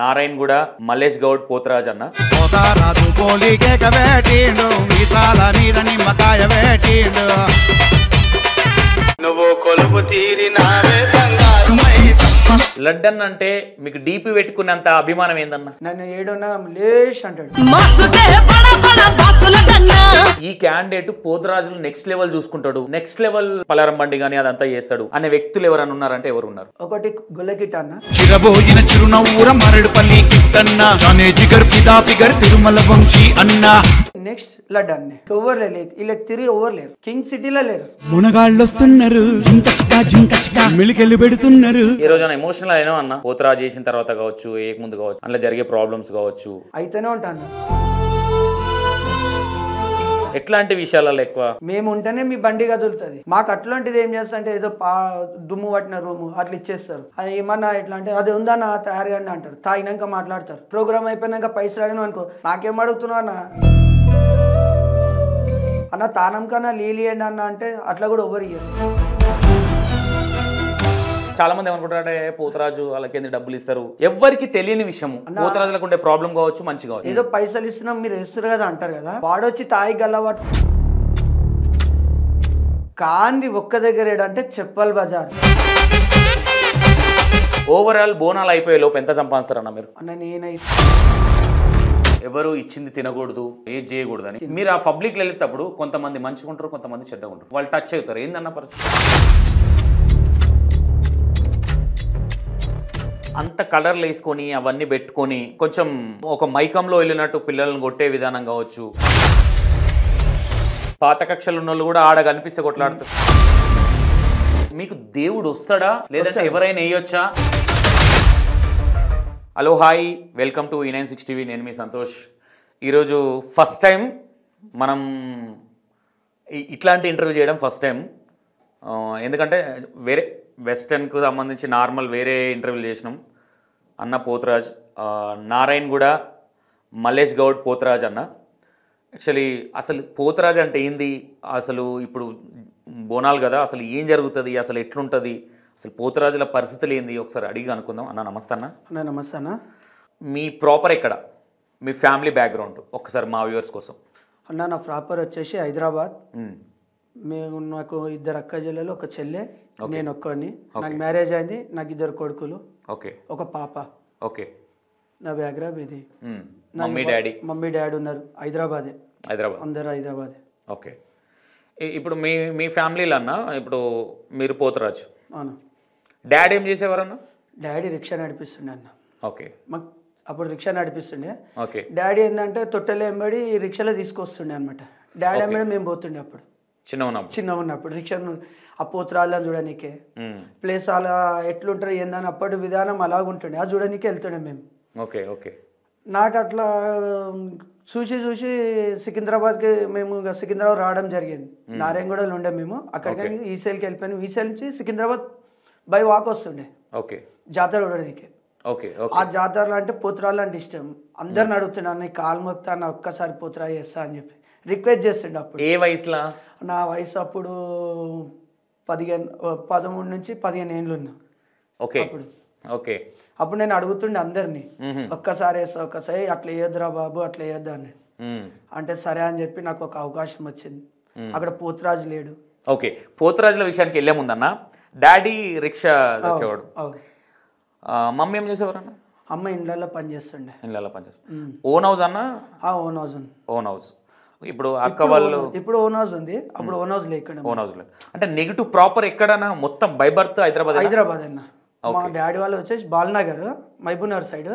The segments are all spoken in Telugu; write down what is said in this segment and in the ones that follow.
నారాయణగూడ మల్లేష్ గౌడ్ పోతరాజ్ అన్న. లడ్డన్ అంటే మీకు డీపీ పెట్టుకున్నంత అభిమానం ఏందన్నా? నన్ను ఏడున్నా లేష్ అంటాడు. ఈ క్యాండిడేట్ పోతరాజులు నెక్స్ట్ లెవెల్ చూసుకుంటాడు, నెక్స్ట్ లెవెల్ పలారం బండి గానీ అదంతా చేస్తాడు అనే వ్యక్తులు ఎవరైనా ఉన్నారంటే ఎవరు ఉన్నారు? ఒకటి గొల్లకిట్ అన్న, చిరబోయిన చిరునవ్వుర మరడుపల్లి కిట్టన్న, జానే జిగర్ పిదా ఫిగర్ తిరుమల వంశీ అన్న. నెక్స్ట్ లడ్డన్ ఎవరు లేదు, ఇలా తిరిగి ఎవరు లేరు, కింగ్ సిటీలో లేరు. మునగాళ్ళు వస్తున్నారు, మిలికెళ్ళి పెడుతున్నారు. ఈ రోజు ఎమోషనల్ అయినా అన్న పోతరాజు చేసిన తర్వాత కావచ్చు, ఏక ముందు కావచ్చు, అందులో జరిగే ప్రాబ్లమ్స్ కావచ్చు, అయితేనే ఉంటాను. ఎట్లాంటి విషయాలలో ఎక్కువ మేము ఉంటేనే మీ బండి కదులుతుంది. మాకు అట్లాంటిది ఏం చేస్తా అంటే ఏదో దుమ్ము పట్టిన రూము అట్లా ఇచ్చేస్తారు. అది ఏమన్నా ఎట్లా అంటే అది ఉందన్న తయారుగా అంటారు, తాగినాక మాట్లాడతారు. ప్రోగ్రామ్ అయిపోయినాక పైసలు అడిగిన అనుకో, నాకేం అడుగుతున్నావు అన్న తానం కన్నా లీలియండి అన్న అంటే అట్లా కూడా ఎవరు ఇయ్యరు. చాలా మంది ఏమనుకుంటారంటే పోతరాజు వాళ్ళకి డబ్బులు ఇస్తారు, ఎవరికి తెలియని విషయము. పోతరాజులకు ఉండే ప్రాబ్లం కావచ్చు, మంచి కావచ్చు, ఏదో పైసలు ఇస్తున్నాం మీరు వేస్తారు కదా అంటారు కదా. వాడొచ్చి తాయి గల్లవాడు కాంది ఒక్క దగ్గర ఏడంటే చెప్పల్ బజార్. ఓవరాల్ బోనాలు అయిపోయే లోపు ఎంత సంపాదిస్తారన్న మీరు? అన్న నేనైతే ఎవరు ఇచ్చింది తినకూడదు, ఏది చేయకూడదు అని మీరు ఆ పబ్లిక్ వెళ్ళేటప్పుడు కొంతమంది మంచిగా ఉంటారు, కొంతమంది చెడ్డగా ఉంటారు, వాళ్ళు టచ్ అవుతారు. ఏందన్న పరిస్థితి? అంత కలర్లు వేసుకొని అవన్నీ పెట్టుకొని కొంచెం ఒక మైకంలో వెళ్ళినట్టు పిల్లలను కొట్టే విధానం కావచ్చు. పాత కక్షలు ఉన్న వాళ్ళు కూడా ఆడ కనిపిస్తే కొట్లాడుతారు. మీకు దేవుడు వస్తాడా లేదంటే ఎవరైనా వేయొచ్చా? Hello hi, welcome to E96 TV. నేను మీ సంతోష్. ఈరోజు ఫస్ట్ టైం మనం ఇట్లాంటి ఇంటర్వ్యూ చేయడం ఫస్ట్ టైం. ఎందుకంటే వేరే వెస్టర్న్కు సంబంధించి నార్మల్ వేరే ఇంటర్వ్యూలు చేసినాం. అన్న పోతరాజ్, నారాయణగూడ మల్లేష్ గౌడ్ పోతరాజ్ అన్న. యాక్చువల్లీ అసలు పోతరాజ్ అంటే ఏంది, అసలు ఇప్పుడు బోనాలు కదా, అసలు ఏం జరుగుతుంది, అసలు ఎట్లుంటుంది, అసలు పోతరాజుల పరిస్థితులు ఏంది ఒకసారి అడిగి అనుకుందాం. అన్న నమస్తే అన్న. అన్న నమస్తే అన్న. మీ ప్రాపర్ ఎక్కడ, మీ ఫ్యామిలీ బ్యాక్గ్రౌండ్ ఒక్కసారి మా వ్యూవర్స్ కోసం. అన్న నా ప్రాపర్ వచ్చేసి హైదరాబాద్. మేము నాకు ఇద్దరు అక్క చెల్లెలు, ఒక చెల్లె, నేను ఒక్కడిని. నాకు మ్యారేజ్ అయింది, నాకు ఇద్దరు కొడుకులు, ఓకే, ఒక పాప. ఓకే, నా బ్యాక్గ్రౌండ్ ఇది. మమ్మీ డాడీ ఉన్నారు హైదరాబాదే, అందరు హైదరాబాదే. ఓకే, ఇప్పుడు మీ ఫ్యామిలీలో అన్న ఇప్పుడు మీరు పోతరాజు, అవును. డాడీ ఏం చేసేవారన్న? డాడీ రిక్షా నడిపిస్తుండే అన్న. ఓకే, మాకు అప్పుడు రిక్షా నడిపిస్తుండే. ఓకే, డాడీ ఏంటంటే తొట్టెలు ఎంబడి రిక్షాలో తీసుకొస్తుండే అనమాట. డాడీ ఎంబడి మేము పోతుండే అప్పుడు చిన్న ఉన్నప్పుడు రిక్షా. ఆ పోతరాళ్ళని చూడనీకే ప్లేస్ అలా ఎట్లుంటారు ఏందని అప్పటి విధానం అలాగుంటుండే, అది చూడనీకే వెళ్తుండే మేము. Okay, okay. నాకు అట్లా చూసి సికింద్రాబాద్కి మేము సికింద్రాబాద్ రావడం జరిగింది. నారాయణగూడలో ఉండే మేము, అక్కడికి ఈసేల్కి వెళ్ళిపోయాను. ఈసేల్ నుంచి సికింద్రాబాద్ బై వాక్ వస్తుండే. ఓకే, జాతర చూడనీకే. ఓకే, ఆ జాతరలో అంటే పోతరాళ్ళు అంటే ఇష్టం. అందరిని అడుగుతున్నాను, నీ కాలు మొక్తా నా ఒక్కసారి పోతరా చేస్తా అని చెప్పి రిక్వెస్ట్ చేస్తుండే. అప్పుడు ఏ వయసులో? నా వయసు అప్పుడు 13 నుంచి 15 ఏళ్ళు ఉన్నా. Okay, okay. అప్పుడు నేను అడుగుతుండే అందరినీ, ఒక్కసారి వేస్తా, ఒక్కసారి అట్లా వేయొద్దురా బాబు, అట్లా వేయొద్దు అని. అంటే సరే అని చెప్పి నాకు ఒక అవకాశం వచ్చింది. అక్కడ పోతరాజు లేడు. ఓకే, పోతరాజుల విషయానికి వెళ్ళే ముందన్న డాడీ రిక్షా దొక్కేవాడు, మమ్మీ ఏం చేసేవారన్న? అమ్మ ఇండ్లలో పనిచేస్తుండే. ఓన్ హౌస్ అన్న? Own house. Own house. ఇప్పుడు అక్క వాళ్ళు ఇప్పుడు ఓన్ హౌస్ ఉంది, అప్పుడు ఓన్ హౌస్ లేకుండా. ఓన్ హౌస్ లేదు అంటే నెగిటివ్ ప్రాపర్ ఎక్కడన్నా మొత్తం బై బర్త్ హైదరాబాద్ అన్న. మా డాడీ వాళ్ళు వచ్చేసి బాల్నగర్, మహబూబ్నగర్ సైడ్.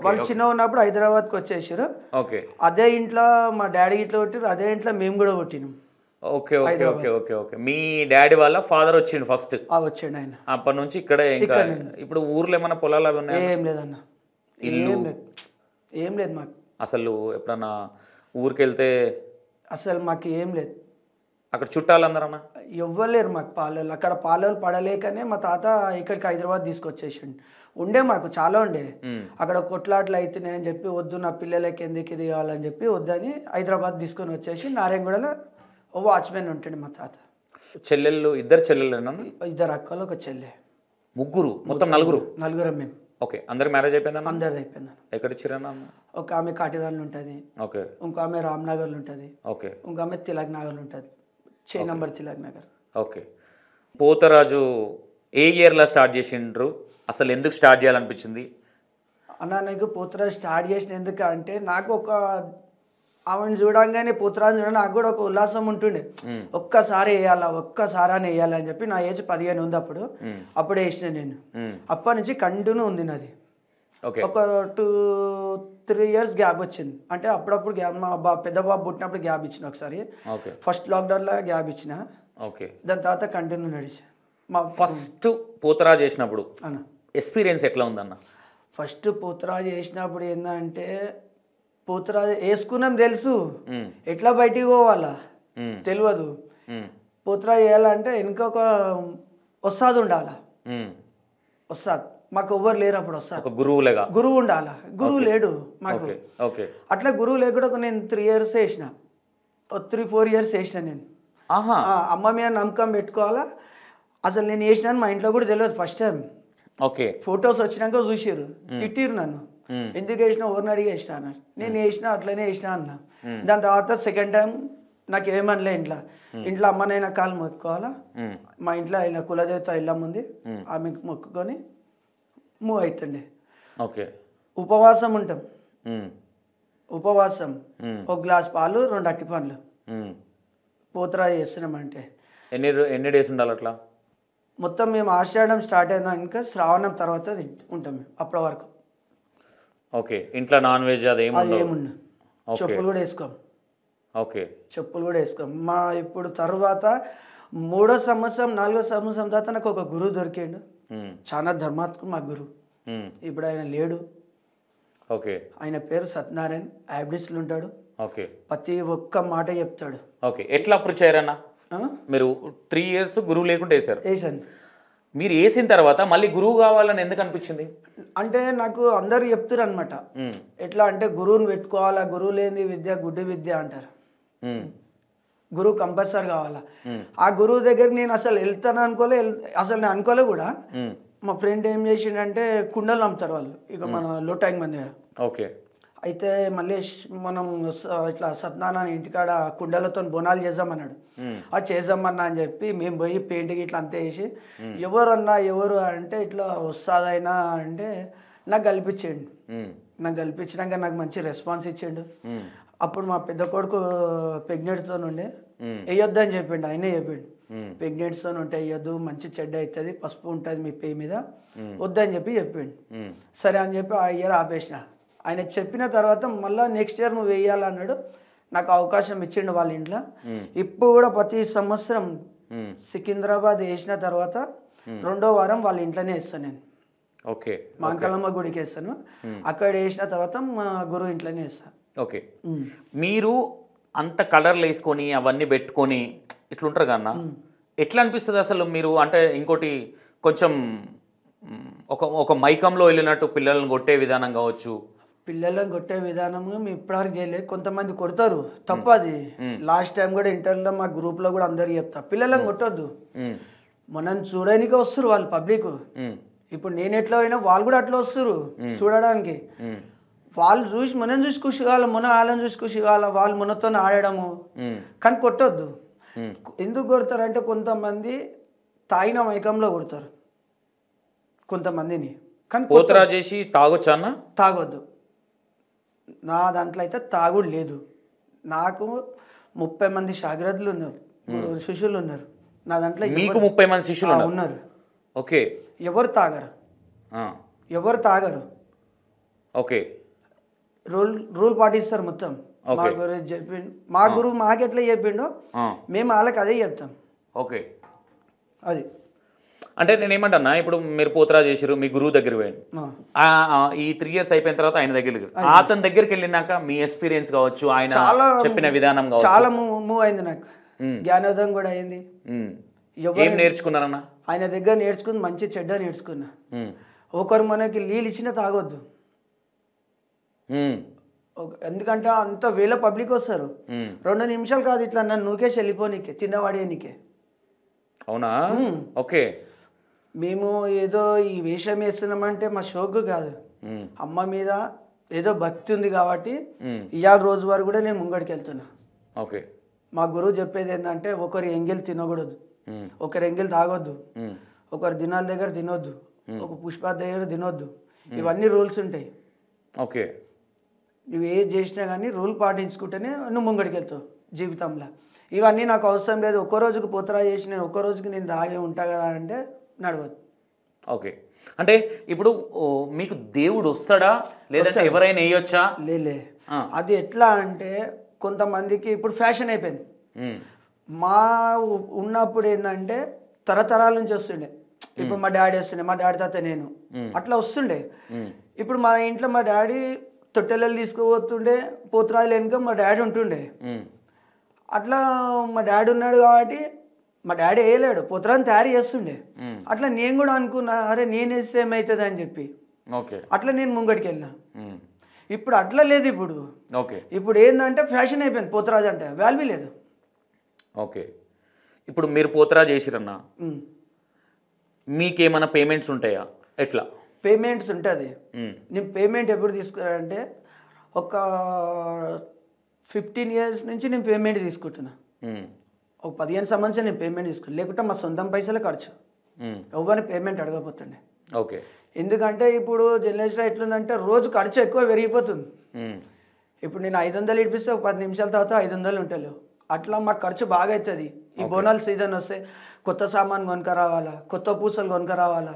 వాళ్ళు చిన్న ఉన్నప్పుడు హైదరాబాద్కి వచ్చేసారు. ఓకే, అదే ఇంట్లో మా డాడీ ఇట్లా కొట్టిరు, అదే ఇంట్లో మేము కూడా కొట్టినాం. Okay, okay, okay, okay, okay. మీ డాడీ వాళ్ళ ఫాదర్ వచ్చిండు ఫస్ట్? వచ్చిండు ఆయన. అప్పటి నుంచి ఇక్కడే. ఇంకా ఇప్పుడు ఊర్లో ఏమన్నా పొలాలు అవి ఉన్నాయి? ఏం లేదన్న, ఏం లేదు మాకు. అసలు ఎప్పుడన్నా ఊరికి వెళ్తే అసలు మాకు ఏం లేదు. అక్కడ చుట్టాలు అందరన్నా ఇవ్వలేరు మాకు పాలలు. అక్కడ పాలలు పడలేకనే మా తాత ఇక్కడికి హైదరాబాద్ తీసుకొచ్చేసిండు. ఉండే మాకు చాలా ఉండే, అక్కడ కొట్లాట్లు అవుతున్నాయని చెప్పి వద్దు నా పిల్లలకి ఎందుకు ఇది కావాలని చెప్పి వద్దని హైదరాబాద్ తీసుకొని వచ్చేసి నారాయణగూడలో ఓ వాచ్మెన్ ఉంటుండే మా తాత. చెల్లెళ్ళు? ఇద్దరు చెల్లెళ్ళు? ఇద్దరు అక్కలు, ఒక చెల్లె. ముగ్గురు, మొత్తం నలుగురు? నలుగురం మేము. ఓకే, అందరు మ్యారేజ్ అయిపోయిందన్న? అందరిది అయిపోయింది. ఎక్కడ ఇచ్చిరన్నా? ఒక ఆమె కాటిదాన్లు ఉంటుంది, ఓకే ఇంకో ఆమె రామ్నగర్లో ఉంటుంది, ఓకే ఇంకో ఆమె తిలక్ నగర్లో ఉంటుంది, 6 నంబర్ తిలక్ నగర్. ఓకే. పోతరాజు ఏ ఇయర్లో స్టార్ట్ చేసిండ్రు? అసలు ఎందుకు స్టార్ట్ చేయాలనిపించింది? అన్న నాకు పోతురాజు స్టార్ట్ చేసిన ఎందుకు అంటే నాకు ఒక ఆమెను చూడంగానే పోతురాజు చూడ నాకు కూడా ఒక ఉల్లాసం ఉంటుండే. ఒక్కసారి వేయాలా ఒక్కసారి వేయాలి అని చెప్పి నా ఏజ్ 15 ఉంది అప్పుడు. అప్పుడే వేసిన నేను. అప్పటి నుంచి కంటిన్యూ ఉంది నాది. ఒక 2-3 ఇయర్స్ గ్యాప్ వచ్చింది. అంటే అప్పుడప్పుడు గ్యాప్, మా పెద్ద బాబు పుట్టినప్పుడు గ్యాప్ ఇచ్చిన ఒకసారి, ఫస్ట్ లాక్డౌన్లో గ్యాప్ ఇచ్చిన. దాని తర్వాత కంటిన్యూ నడిచా. మా ఫస్ట్ పోతరాజు చేసినప్పుడు అన్న ఎక్స్పీరియన్స్ ఎట్లా ఉందన్న? ఫస్ట్ పోతురాజు వేసినప్పుడు ఏంటంటే పోతురాజు వేసుకున్నాం తెలుసు, ఎట్లా బయటికి పోవాలా తెలియదు. పోతురాజు వేయాలంటే వెనుక ఒక వస్తాదు ఉండాలా, వస్తాదు. మాకు ఎవ్వరు లేరు అప్పుడు. వస్తాదు గురువు ఉండాలా, గురువు లేడు మాకు. అట్లా గురువు లేకుండా నేను 3 ఇయర్స్ వేసిన, 3-4 ఇయర్స్ వేసిన నేను. అమ్మ మీద నమ్మకం పెట్టుకోవాలా. అసలు నేను వేసినాను మా ఇంట్లో కూడా తెలియదు ఫస్ట్ టైం. ఫొటోస్ వచ్చినాక చూసిర్రు, తిట్టిర్రు నన్ను, ఎందుకు వేసినా ఎవరిని అడిగి వేసినా అన్న. నేను వేసినా అట్లనే వేసినా అన్న. దాని తర్వాత సెకండ్ టైం నాకు ఏమనలే ఇంట్లో అమ్మనైనా కాలు మొక్కుకోవాలా. మా ఇంట్లో ఆయన కులదేవత ఇళ్ళం ఉంది, ఆమెకు మొక్కుకొని మూవ్ అవుతుండే. ఉపవాసం ఉంటాం, ఉపవాసం 1 గ్లాస్ పాలు 2 అట్టి పండ్లు పోతురాజు చేస్తున్నామంటే. ఎన్ని డేస్ ఉండాలి అట్లా? మొత్తం మేము ఆషాఢం స్టార్ట్ అయినాక శ్రావణం తర్వాత ఉంటాం మేము అప్పటి వరకు. ఇంట్లో నాన్ వెజ్ అది ఏముండదు. చెప్పులు కూడా వేసుకోం. చెప్పులు కూడా వేసుకోం. మా ఇప్పుడు తర్వాత 3వ సంవత్సరం 4వ సంవత్సరం తర్వాత నాకు ఒక గురువు దొరికిండు, చాలా ధర్మాత్మకు మా గురువు. ఇప్పుడు ఆయన లేడు. ఆయన పేరు సత్యనారాయణ, యాబ్డిస్లో ఉంటాడు. ప్రతి ఒక్క మాట చెప్తాడు. ఎట్లా అప్రోచ్ అయ్యారన్న మీరు? 3 ఇయర్స్ గురువు లేకుండా వేసారు. వేసాను. మీరు వేసిన తర్వాత మళ్ళీ గురువు కావాలని ఎందుకు అనిపించింది? అంటే నాకు అందరు చెప్తారు అనమాట, ఎట్లా అంటే గురువుని పెట్టుకోవాలా, గురువు లేని విద్య గుడ్డి విద్య అంటారు, గురువు కంపల్సరీ కావాలా. ఆ గురువు దగ్గరికి నేను అసలు వెళ్తాను అనుకోలే, అసలు నేను అనుకోలే కూడా. మా ఫ్రెండ్ ఏం చేసిండంటే కుండలు అమ్ముతారు వాళ్ళు, ఇక మన లోటాంగ్ మంది దగ్గర. అయితే మళ్ళీ మనం ఇట్లా సత్యనారాయణ ఇంటికాడ కుండలతో బోనాలు చేద్దామన్నాడు. అది చేద్దామన్నా అని చెప్పి మేము పోయి పెయింటింగ్ ఇట్లా అంతే వేసి, ఎవరు అంటే ఇట్లా వస్తుందైనా అంటే నాకు కల్పించాడు. నాకు కల్పించినాక నాకు మంచి రెస్పాన్స్ ఇచ్చాడు. అప్పుడు మా పెద్ద కొడుకు ప్రెగ్నెంట్తో ఉండే, వేయొద్దు అని చెప్పిండు, ఆయనే చెప్పిండు, ప్రెగ్నెంట్తో ఉంటే వేయొద్దు, మంచి చెడ్డ అవుతుంది, పసుపు ఉంటుంది మీ పేయి మీద, వద్దని చెప్పిండు. సరే అని చెప్పి ఆ ఇయర్ ఆపేసిన. ఆయన చెప్పిన తర్వాత మళ్ళీ నెక్స్ట్ ఇయర్ నువ్వు వేయాలన్నాడు. నాకు అవకాశం ఇచ్చిండు వాళ్ళ ఇంట్లో. ఇప్పుడు కూడా ప్రతి సంవత్సరం సికింద్రాబాద్ వేసిన తర్వాత 2వ వారం వాళ్ళ ఇంట్లోనే వేస్తాను నేను. మాంకలమ్మ గుడికి వేస్తాను. అక్కడ వేసిన తర్వాత మా గురువు ఇంట్లోనే వేస్తాను. మీరు అంత కలర్లు వేసుకొని అవన్నీ పెట్టుకొని ఇట్లుంటారు కన్నా, ఎట్లా అనిపిస్తుంది అసలు మీరు? అంటే ఇంకోటి కొంచెం ఒక మైకంలో వెళ్ళినట్టు పిల్లల్ని కొట్టే విధానం కావచ్చు, పిల్లలను కొట్టే విధానము మేము ఇప్పటివరకు చేయలేదు. కొంతమంది కొడతారు, తప్పు అది. లాస్ట్ టైం కూడా ఇంటర్వ్యూలో మా గ్రూప్లో కూడా అందరికి చెప్తా, పిల్లలను కొట్టొద్దు. మనం చూడడానికి వస్తారు వాళ్ళు పబ్లిక్. ఇప్పుడు నేను ఎట్లా అయినా వాళ్ళు కూడా అట్లా వస్తారు చూడడానికి. వాళ్ళు చూసి మనం చూసి ఖుషి కావాలి, మన వాళ్ళని చూసి ఖుషి కావాలి, వాళ్ళు మనతో ఆడడము. కానీ కొట్టొద్దు. ఎందుకు కొడతారంటే కొంతమంది తాగిన మైకంలో కొడతారు కొంతమందిని. కానీ పోతరాజు చేసి తాగొచ్చా అన్న? తాగొద్దు. నా దాంట్లో అయితే తాగుడు లేదు. నాకు 30 మంది శాగ్రద్దులు ఉన్నారు, శిష్యులు ఉన్నారు నా దాంట్లో. మీకు 30 మంది శిష్యులు ఉన్నారు. ఎవరు తాగరు. రూల్ పాటిస్తారు మొత్తం. మా గురువు చెప్పిండు, మా గురువు మాకు ఎట్లా చెప్పిండో మేము వాళ్ళకి అదే చెప్తాం. అది అంటే నేను ఏమంటన్నా, ఇప్పుడు మీరు పోతరాజు చేసారు, మీ గురువు దగ్గర పోయాను, ఈ 3 ఇయర్స్ అయిపోయిన తర్వాత ఆయన దగ్గరికి, అతని దగ్గరికి వెళ్ళినాక మీ ఎక్స్పీరియన్స్ కావచ్చు, ఆయన చెప్పిన విధానం కావచ్చు, చాలా మూవ్ అయింది. నాకు జ్ఞానోదయం కూడా అయింది. ఏం నేర్చుకున్నారన్న ఆయన దగ్గర? నేర్చుకుని మంచి చెడ్డ నేర్చుకున్నా. ఒకరు మనకి నీళ్ళు ఇచ్చినా తాగొద్దు, ఎందుకంటే అంత వేల పబ్లిక్ వస్తారు. 2 నిమిషాలు కాదు, ఇట్లా నన్ను నూకేసి వెళ్ళిపోనీకే, తిన్నవాడే నీకే. అవునా? మేము ఏదో ఈ వేషం వేస్తున్నామంటే మా షోకు కాదు, అమ్మ మీద ఏదో భక్తి ఉంది కాబట్టి ఇవాళ రోజు వరకు కూడా నేను ముంగడికి వెళ్తున్నా. ఓకే. మా గురువు చెప్పేది ఏంటంటే ఒకరి ఎంగిల్ తినకూడదు, ఒకరి ఎంగిల్ తాగొద్దు, ఒకరి దినాల దగ్గర తినొద్దు, ఒక పుష్ప దగ్గర తినొద్దు, ఇవన్నీ రూల్స్ ఉంటాయి. ఓకే. నువ్వు ఏది చేసినా కానీ రూల్ పాటించుకుంటేనే నువ్వు ముంగడికి వెళ్తావు జీవితంలో. ఇవన్నీ నాకు అవసరం లేదు, ఒక్క రోజుకి పోతరా చేసి నేను ఒక్క రోజుకి నేను దాగే ఉంటా కదా అంటే నడవదు. ఓకే. అంటే ఇప్పుడు మీకు దేవుడు వస్తాడా లేదంటే ఎవరైనా వేయొచ్చా? లేలే, అది ఎట్లా అంటే కొంతమందికి ఇప్పుడు ఫ్యాషన్ అయిపోయింది. మా ఉన్నప్పుడు ఏంటంటే తరతరాల నుంచి వస్తుండే, ఇప్పుడు మా డాడీ వస్తుండే, మా డాడీ తాత నేను అట్లా వస్తుండే. ఇప్పుడు మా ఇంట్లో మా డాడీ తొట్టెలలు తీసుకుపోతుండే, పోతురాజులు వెనుక మా డాడీ ఉంటుండే. అట్లా మా డాడీ ఉన్నాడు కాబట్టి మా డాడీ వేయలేడు, పోతురాని తయారు చేస్తుండే. అట్లా నేను కూడా అనుకున్నా, అరే నేను వేస్తే ఏమవుతుంది అని చెప్పి అట్లా నేను ముంగడికి వెళ్ళినా. ఇప్పుడు అట్లా లేదు. ఇప్పుడు ఏంటంటే ఫ్యాషన్ అయిపోయింది, పోతురాజు అంటే వాల్యూ లేదు. ఓకే. ఇప్పుడు మీరు పోతురాజు చేసిరన్నా, మీకేమైనా పేమెంట్స్ ఉంటాయా? ఎట్లా పేమెంట్స్ ఉంటుంది. నేను పేమెంట్ ఎప్పుడు తీసుకున్నానంటే ఒక 15 years నుంచి నేను పేమెంట్ తీసుకుంటున్నా. ఒక 15 సంవత్సరం నేను పేమెంట్ తీసుకున్నాను, లేకుంటే మా సొంతం పైసలు ఖర్చు, ఎవరిని పేమెంట్ అడగపోతుండే. ఓకే. ఎందుకంటే ఇప్పుడు జనరేషన్ ఎట్లుందంటే రోజు ఖర్చు ఎక్కువ పెరిగిపోతుంది. ఇప్పుడు నేను 500 ఇడిపిస్తే ఒక 10 నిమిషాల తర్వాత 500 ఉంటాయి. అట్లా మాకు ఖర్చు బాగా అవుతుంది. ఈ బోనాల సీజన్ వస్తే కొత్త సామాన్ కొనుక రావాలా, కొత్త పూసలు కొనుక రావాలా,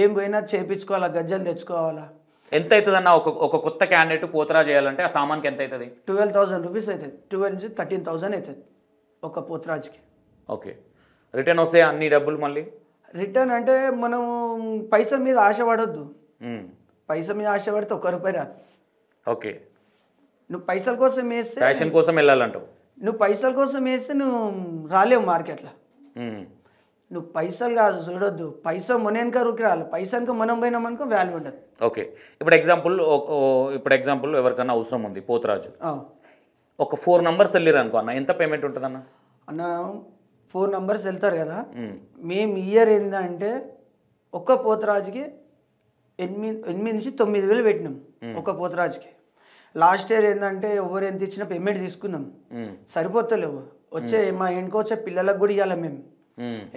ఏం పోయినా చేయించుకోవాలా, గజ్జలు తెచ్చుకోవాలా. ఎంత అవుతుంది అన్న ఒక కొత్త క్యాండిడేట్ పోతరా చేయాలంటే ఆ సామాన్కి ఎంత అవుతుంది? 12,000 రూపీస్ అవుతుంది, 12 నుంచి 13,000 అవుతుంది ఒక పోతరాజుకి. ఓకే. రిటర్న్ వస్తే అన్ని డబ్బులు మళ్ళీ రిటర్న్ అంటే మనం పైసల మీద ఆశపడొద్దు, పైసల మీద ఆశపడితే ₹1 రాదు. ఓకే. నువ్వు పైసల కోసం వేస్తే, ఫ్యాషన్ కోసం వెళ్ళాలంటావు, నువ్వు పైసల కోసం వేస్తే నువ్వు రాలేవు మార్కెట్లో. నువ్వు పైసలు కాదు చూడొద్దు, పైసా మొనేనుక రుకి రాలి, పైసానికి మనం పోయినామనుకో వాల్యూ ఉండదు. ఓకే. ఇప్పుడు ఎగ్జాంపుల్ ఎవరికన్నా అవసరం ఉంది పోతురాజు, ఒక 4 numbers వెళ్ళారు అనుకో అన్న, ఎంత పేమెంట్ ఉంటుంది అన్న? అన్న 4 numbers వెళ్తారు కదా, మేము ఇయర్ ఏంటంటే ఒక్క పోతురాజుకి 8 నుంచి 9,000 పెట్టినాం ఒక పోతురాజుకి. లాస్ట్ ఇయర్ ఏంటంటే ఎవరు ఎంత ఇచ్చిన పేమెంట్ తీసుకున్నాం, సరిపోతలేవు. మా ఇంటికి వచ్చే పిల్లలకు కూడా ఇవ్వాలి మేము,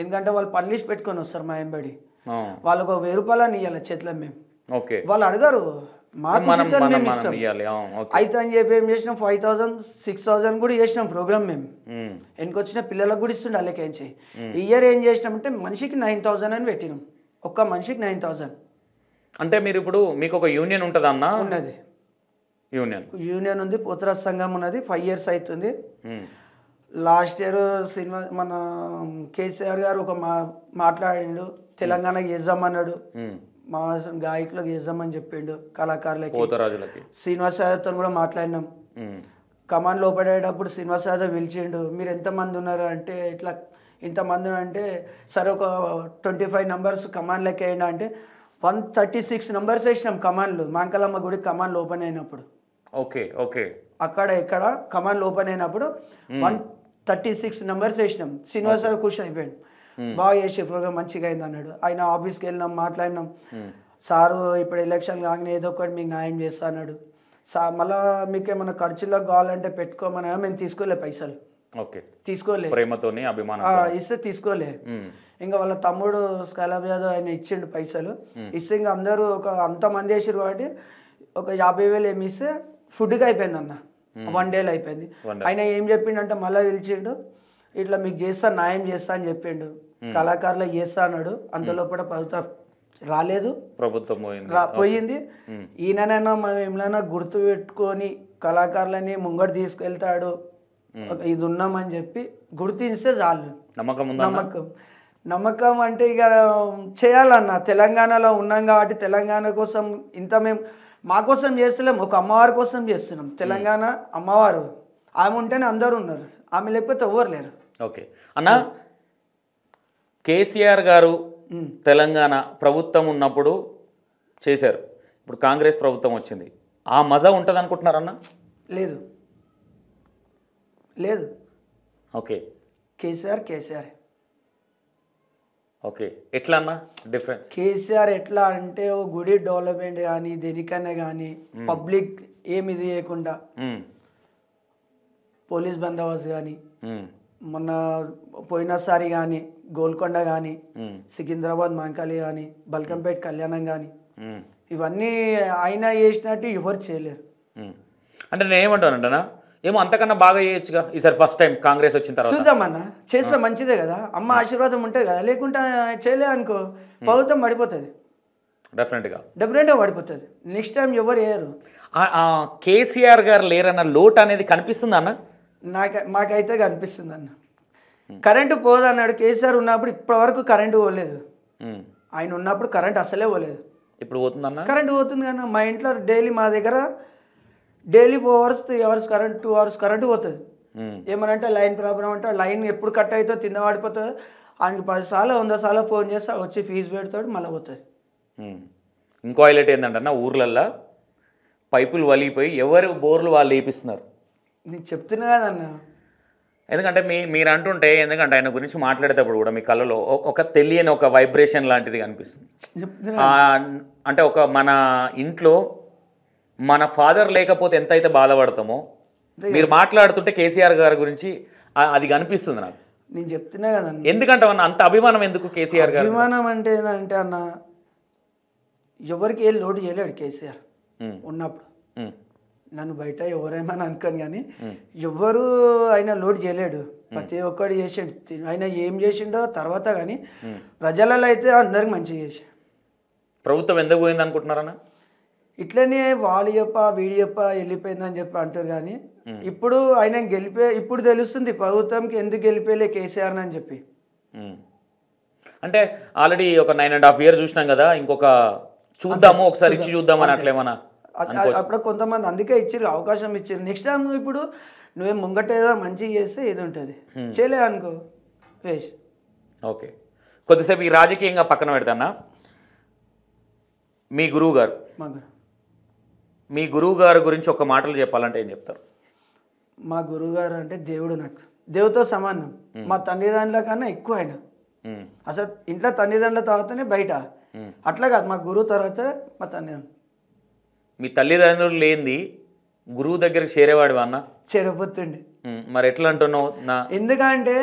ఎందుకంటే వాళ్ళు పనిలిసి పెట్టుకొని వస్తారు మా ఎంబడి, వాళ్ళకు ₹1,000 ఇవ్వాలి చేతిలో మేము. వాళ్ళు అడగరు, మాకు అయితే అని చెప్పి ఏం చేసినాం, 5,000 6,000 కూడా చేసినాం ప్రోగ్రామ్ మేము. వెనుకొచ్చిన పిల్లలకు కూడా ఇస్తుండే వాళ్ళకేంచి. ఈ ఇయర్ ఏం చేసినామంటే మనిషికి 9,000 అని పెట్టినాం, ఒక్క మనిషికి 9,000. అంటే మీరు ఇప్పుడు మీకు ఒక యూనియన్ ఉంటుంది అన్న? ఉన్నది, యూనియన్ ఉంది, పోతురాజు సంఘం ఉన్నది, 5 years అవుతుంది. లాస్ట్ ఇయర్ సినిమా మన కేసీఆర్ గారు ఒక మాట్లాడిండు, తెలంగాణకి చేద్దామన్నాడు, మా గాయకులకు చేద్దామని చెప్పిండు, కళాకారులకి. శ్రీనివాస్ యాదవ్తో కూడా మాట్లాడినాం. కమాన్ లోపడేటప్పుడు శ్రీనివాస్ యాదవ్ పిలిచిండు, మీరు ఎంతమంది ఉన్నారు అంటే ఇట్లా ఇంతమంది అంటే, సరే ఒక 25 numbers కమాన్ లెక్క వేయండి అంటే 136 numbers వేసినాం కమాన్లు. మాంకలమ్మ గుడి కమాన్లు ఓపెన్ అయినప్పుడు, అక్కడ ఇక్కడ కమాన్లు ఓపెన్ అయినప్పుడు 136 numbers వేసినాం. శ్రీనివాస్ యాదవ్ ఖుషి అయిపోయాడు, బాగా చేసే ప్రోగ్రామ్ మంచిగా అయింది అన్నాడు. ఆయన ఆఫీస్కి వెళ్ళినాం, మాట్లాడినాం. సారు ఇప్పుడు ఎలక్షన్ కాగానే ఏదో ఒకటి మీకు న్యాయం చేస్తా అన్నాడు. మళ్ళీ మీకు ఏమైనా ఖర్చులకు కావాలంటే పెట్టుకోమని, మేము తీసుకోలే పైసలు, తీసుకోలే, ప్రేమతోని అభిమానం ఇస్తే తీసుకోలే. ఇంకా వాళ్ళ తమ్ముడు స్కైలాబ్ యాదవ్ ఆయన ఇచ్చిండు పైసలు, ఇస్తే ఇంకా అందరూ అంతమంది వేసారు కాబట్టి ఒక 50,000 ఏమి ఇస్తే ఫుడ్కి అయిపోయింది అన్న, 1 day అయిపోయింది. ఆయన ఏం చెప్పిండంటే మళ్ళీ పిలిచిండు, ఇట్లా మీకు చేస్తా, న్యాయం చేస్తా అని చెప్పిండు, కళాకారులకు చేస్తా అన్నాడు. అంతలోపల ప్రభుత్వం రాలేదు, ప్రభుత్వం పోయింది. ఈయనైనా మనం ఏమైనా గుర్తు పెట్టుకొని కళాకారులని ముంగడు తీసుకెళ్తాడు, ఇది ఉన్నామని చెప్పి గుర్తిస్తే చాలు. నమ్మకం అంటే ఇక చేయాలన్న, తెలంగాణలో ఉన్నాం కాబట్టి తెలంగాణ కోసం ఇంత మేము మా కోసం చేస్తలేము, ఒక అమ్మవారి కోసం చేస్తున్నాం. తెలంగాణ అమ్మవారు, ఆమె ఉంటేనే అందరూ ఉన్నారు, ఆమె లేకపోతే ఎవరు లేరు. ఓకే అన్న, కేసీఆర్ గారు తెలంగాణ ప్రభుత్వం ఉన్నప్పుడు చేశారు, ఇప్పుడు కాంగ్రెస్ ప్రభుత్వం వచ్చింది, ఆ మజా ఉంటుంది అనుకుంటున్నారన్న? లేదు లేదు. ఓకే. కేసీఆర్ ఓకే, ఎట్లా అన్న డిఫరెన్స్? కేసీఆర్ ఎట్లా అంటే ఓ గుడి డెవలప్మెంట్ కానీ దేనికన్నా కానీ పబ్లిక్ ఏమి ఇది చేయకుండా పోలీస్ బందోబస్తు కానీ మొన్న పోయినసారి కానీ గోల్కొండ కానీ సికింద్రాబాద్ మాంకాళి కానీ బల్కంపేట్ కళ్యాణం కానీ ఇవన్నీ ఆయన చేసినట్టు ఎవరు చేయలేరు. అంటే నేను ఏమంటానంటనా, ఏమో అంతకన్నా బాగా చేయొచ్చుగా ఈసారి ఫస్ట్ టైం కాంగ్రెస్ వచ్చిన తర్వాత. చూద్దామన్నా, చేస్తే మంచిదే కదా, అమ్మ ఆశీర్వాదం ఉంటుంది కదా. లేకుంటే చేయలే అనుకో ప్రభుత్వం పడిపోతుంది, డెఫినెట్గా పడిపోతుంది. నెక్స్ట్ టైం ఎవరు వేయరు. కేసీఆర్ గారు లేరన్న లోటు అనేది కనిపిస్తుంది అన్న. మాకైతే కనిపిస్తుంది అన్న. కరెంటు పోదన్నాడు కేసీఆర్ ఉన్నప్పుడు, ఇప్పటి వరకు కరెంటు పోలేదు. ఆయన ఉన్నప్పుడు కరెంట్ అసలే పోలేదు. ఇప్పుడు పోతుందన్న, కరెంటు పోతుంది కన్నా. మా ఇంట్లో డైలీ మా దగ్గర daily 4 hours 3 hours current 2 hours current పోతుంది. ఏమనంటే లైన్ ప్రాబ్లం అంటే లైన్ ఎప్పుడు కట్ అవుతుందో తిన్న పడిపోతుంది. ఆయనకి 10 సార్లు 100 సార్లు ఫోన్ చేస్తే వచ్చి ఫీజు పెడతాడు, మళ్ళీ పోతుంది. ఇంకో హైలైట్ ఏంటంటే ఊర్లల్లో పైపులు వలిగిపోయి ఎవరు బోర్లు వాళ్ళు వేపిస్తున్నారు. నీకు చెప్తున్నా కదన్న. ఎందుకంటే మీరు అంటుంటే, ఎందుకంటే ఆయన గురించి మాట్లాడేటప్పుడు కూడా మీ కళ్ళలో ఒక తెలియని ఒక వైబ్రేషన్ లాంటిది కనిపిస్తుంది. అంటే ఒక మన ఇంట్లో మన ఫాదర్ లేకపోతే ఎంతైతే బాధపడతామో మీరు మాట్లాడుతుంటే కేసీఆర్ గారి గురించి అది కనిపిస్తుంది నాకు. నేను చెప్తున్నా కదన్న. ఎందుకంటే అంత అభిమానం ఎందుకు కేసీఆర్ గారు? అభిమానం అంటే ఏంటంటే అన్న, ఎవరికి ఏ లోటు చేయలేడు కేసీఆర్ ఉన్నప్పుడు. నన్ను బయట ఎవరేమని అనుకోని కానీ ఎవరు ఆయన లోడ్ చేయలేడు. ప్రతి ఒక్కడు చేసిండు. ఆయన ఏం చేసిండో తర్వాత కానీ ప్రజలలో అయితే అందరికి మంచిగా చేసాడు. ప్రభుత్వం ఎందుకు పోయింది అనుకుంటున్నారన్న? ఇట్లనే వాళ్ళు చెప్ప వీడి చెప్ప వెళ్ళిపోయిందని చెప్పి అంటారు కానీ ఇప్పుడు ఆయన ఇప్పుడు తెలుస్తుంది ప్రభుత్వంకి ఎందుకు గెలిపేలే కేసీఆర్ అని చెప్పి. అంటే ఆల్రెడీ ఒక 9.5 years చూసినాం కదా, ఇంకొక చూద్దాము ఒకసారి ఇచ్చి చూద్దామని అట్లేమన్నా అప్పుడు కొంతమంది అందుకే ఇచ్చారు, అవకాశం ఇచ్చారు. నెక్స్ట్ టైం ఇప్పుడు నువ్వేం ముంగట ఏదో మంచిగా చేస్తే ఇది ఉంటుంది, చేయలే అనుకో వేస్ట్. ఓకే, కొద్దిసేపు ఈ రాజకీయంగా పక్కన పెడతానా, మీ గురువు గారు గురించి ఒక మాటలు చెప్పాలంటే ఏం చెప్తారు? మా గురువు గారు అంటే దేవుడు, నాకు దేవుతో సమానం. మా తల్లిదండ్రుల కన్నా ఎక్కువ ఆయన. అసలు ఇంట్లో తల్లిదండ్రుల తర్వాతనే బయట, అట్లా కాదు మా గురువు తర్వాత మా తల్లిదండ్రులు. మీ తల్లిదండ్రులు లేనిది గురువు దగ్గరికి చేరేవాడు అన్న? చేరబోతుండే. మరి ఎట్లా అంటున్నావు? ఎందుకంటే